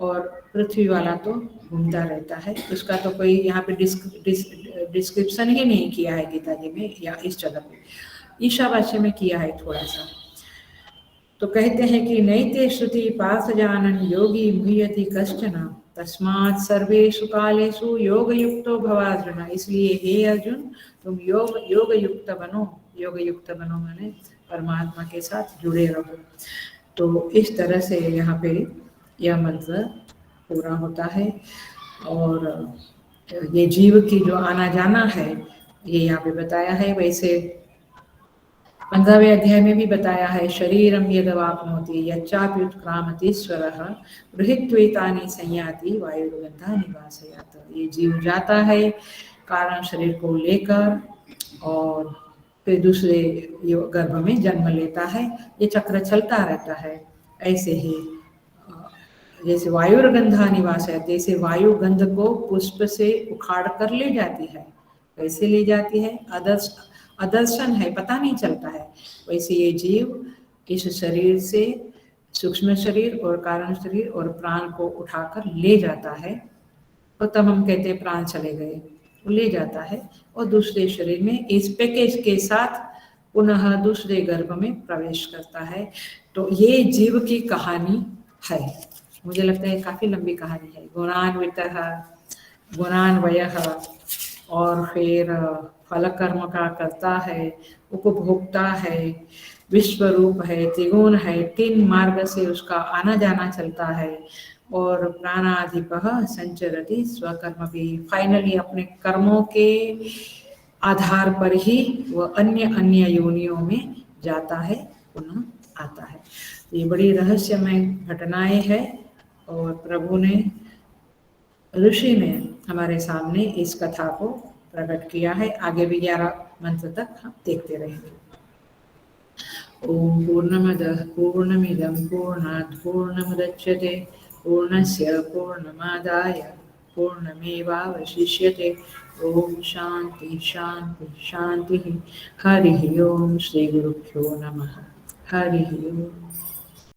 और पृथ्वी वाला तो घूमता रहता है। उसका तो कोई यहाँ पे डिस्क्रिप्शन ही नहीं किया है गीता जी में या इस जगह पे। ईशावास्य में किया है थोड़ा सा। तो कहते हैं कि नैते श्रुति पार्थ जानन योगी मुह्यति कश्चन तस्मात् सर्वेषु कालेषु योग युक्तो भवार्जुन। इसलिए हे अर्जुन तुम योग युक्त बनो। योग युक्त बनो माने परमात्मा के साथ जुड़े रहो। तो इस तरह से यहाँ पे यह मंत्र पूरा होता है। और ये जीव की जो आना जाना है ये यहाँ पे बताया है। वैसे 15वें अध्याय में भी बताया है, शरीरम यदवाप्नोति यच्चाप्युत्क्रामतीश्वरः गृहीत्वेतानि संयाति वायुर्गन्धा निवासयात्। ये जीव जाता है कारण शरीर को लेकर और फिर दूसरे गर्भ में जन्म लेता है। ये चक्र चलता रहता है। ऐसे ही जैसे वायुर्गंधा निवासयात्, जैसे वायु गंध को पुष्प से उखाड़ कर ले जाती है, कैसे ले जाती है, अदर्शन है, पता नहीं चलता है। वैसे ये जीव इस शरीर से सूक्ष्म शरीर और कारण शरीर और प्राण को उठाकर ले जाता है। और तब हम कहते हैं प्राण चले गए, वो ले जाता है और दूसरे शरीर में इस पैकेज के साथ पुनः दूसरे गर्भ में प्रवेश करता है। तो ये जीव की कहानी है। मुझे लगता है काफी लंबी कहानी है। गुणान्वितः गुणान्वयः और फिर फल कर्म का करता है, उपभोक्ता है, विश्वरूप है, त्रिगुण है, 3 मार्ग से उसका आना जाना चलता है। और प्राणाधिपः संचरति स्वकर्म भी, फाइनली अपने कर्मों के आधार पर ही वह अन्य योनियों में जाता है, पुनः आता है। ये बड़ी रहस्यमय घटनाएं हैं और प्रभु ने, ऋषि ने हमारे सामने इस कथा को प्रकट किया है। आगे भी 11 मंत्र तक हम देखते रहेंगे। ओम पूर्णमदः पूर्णमिदं पूर्णात् पूर्णमुदच्यते पूर्णस्य पूर्णमादाय पूर्णमेवावशिष्यते। ओम शांति शांति शांति। हरि ओम। श्री गुरुभ्यो नमः। हरि ओम।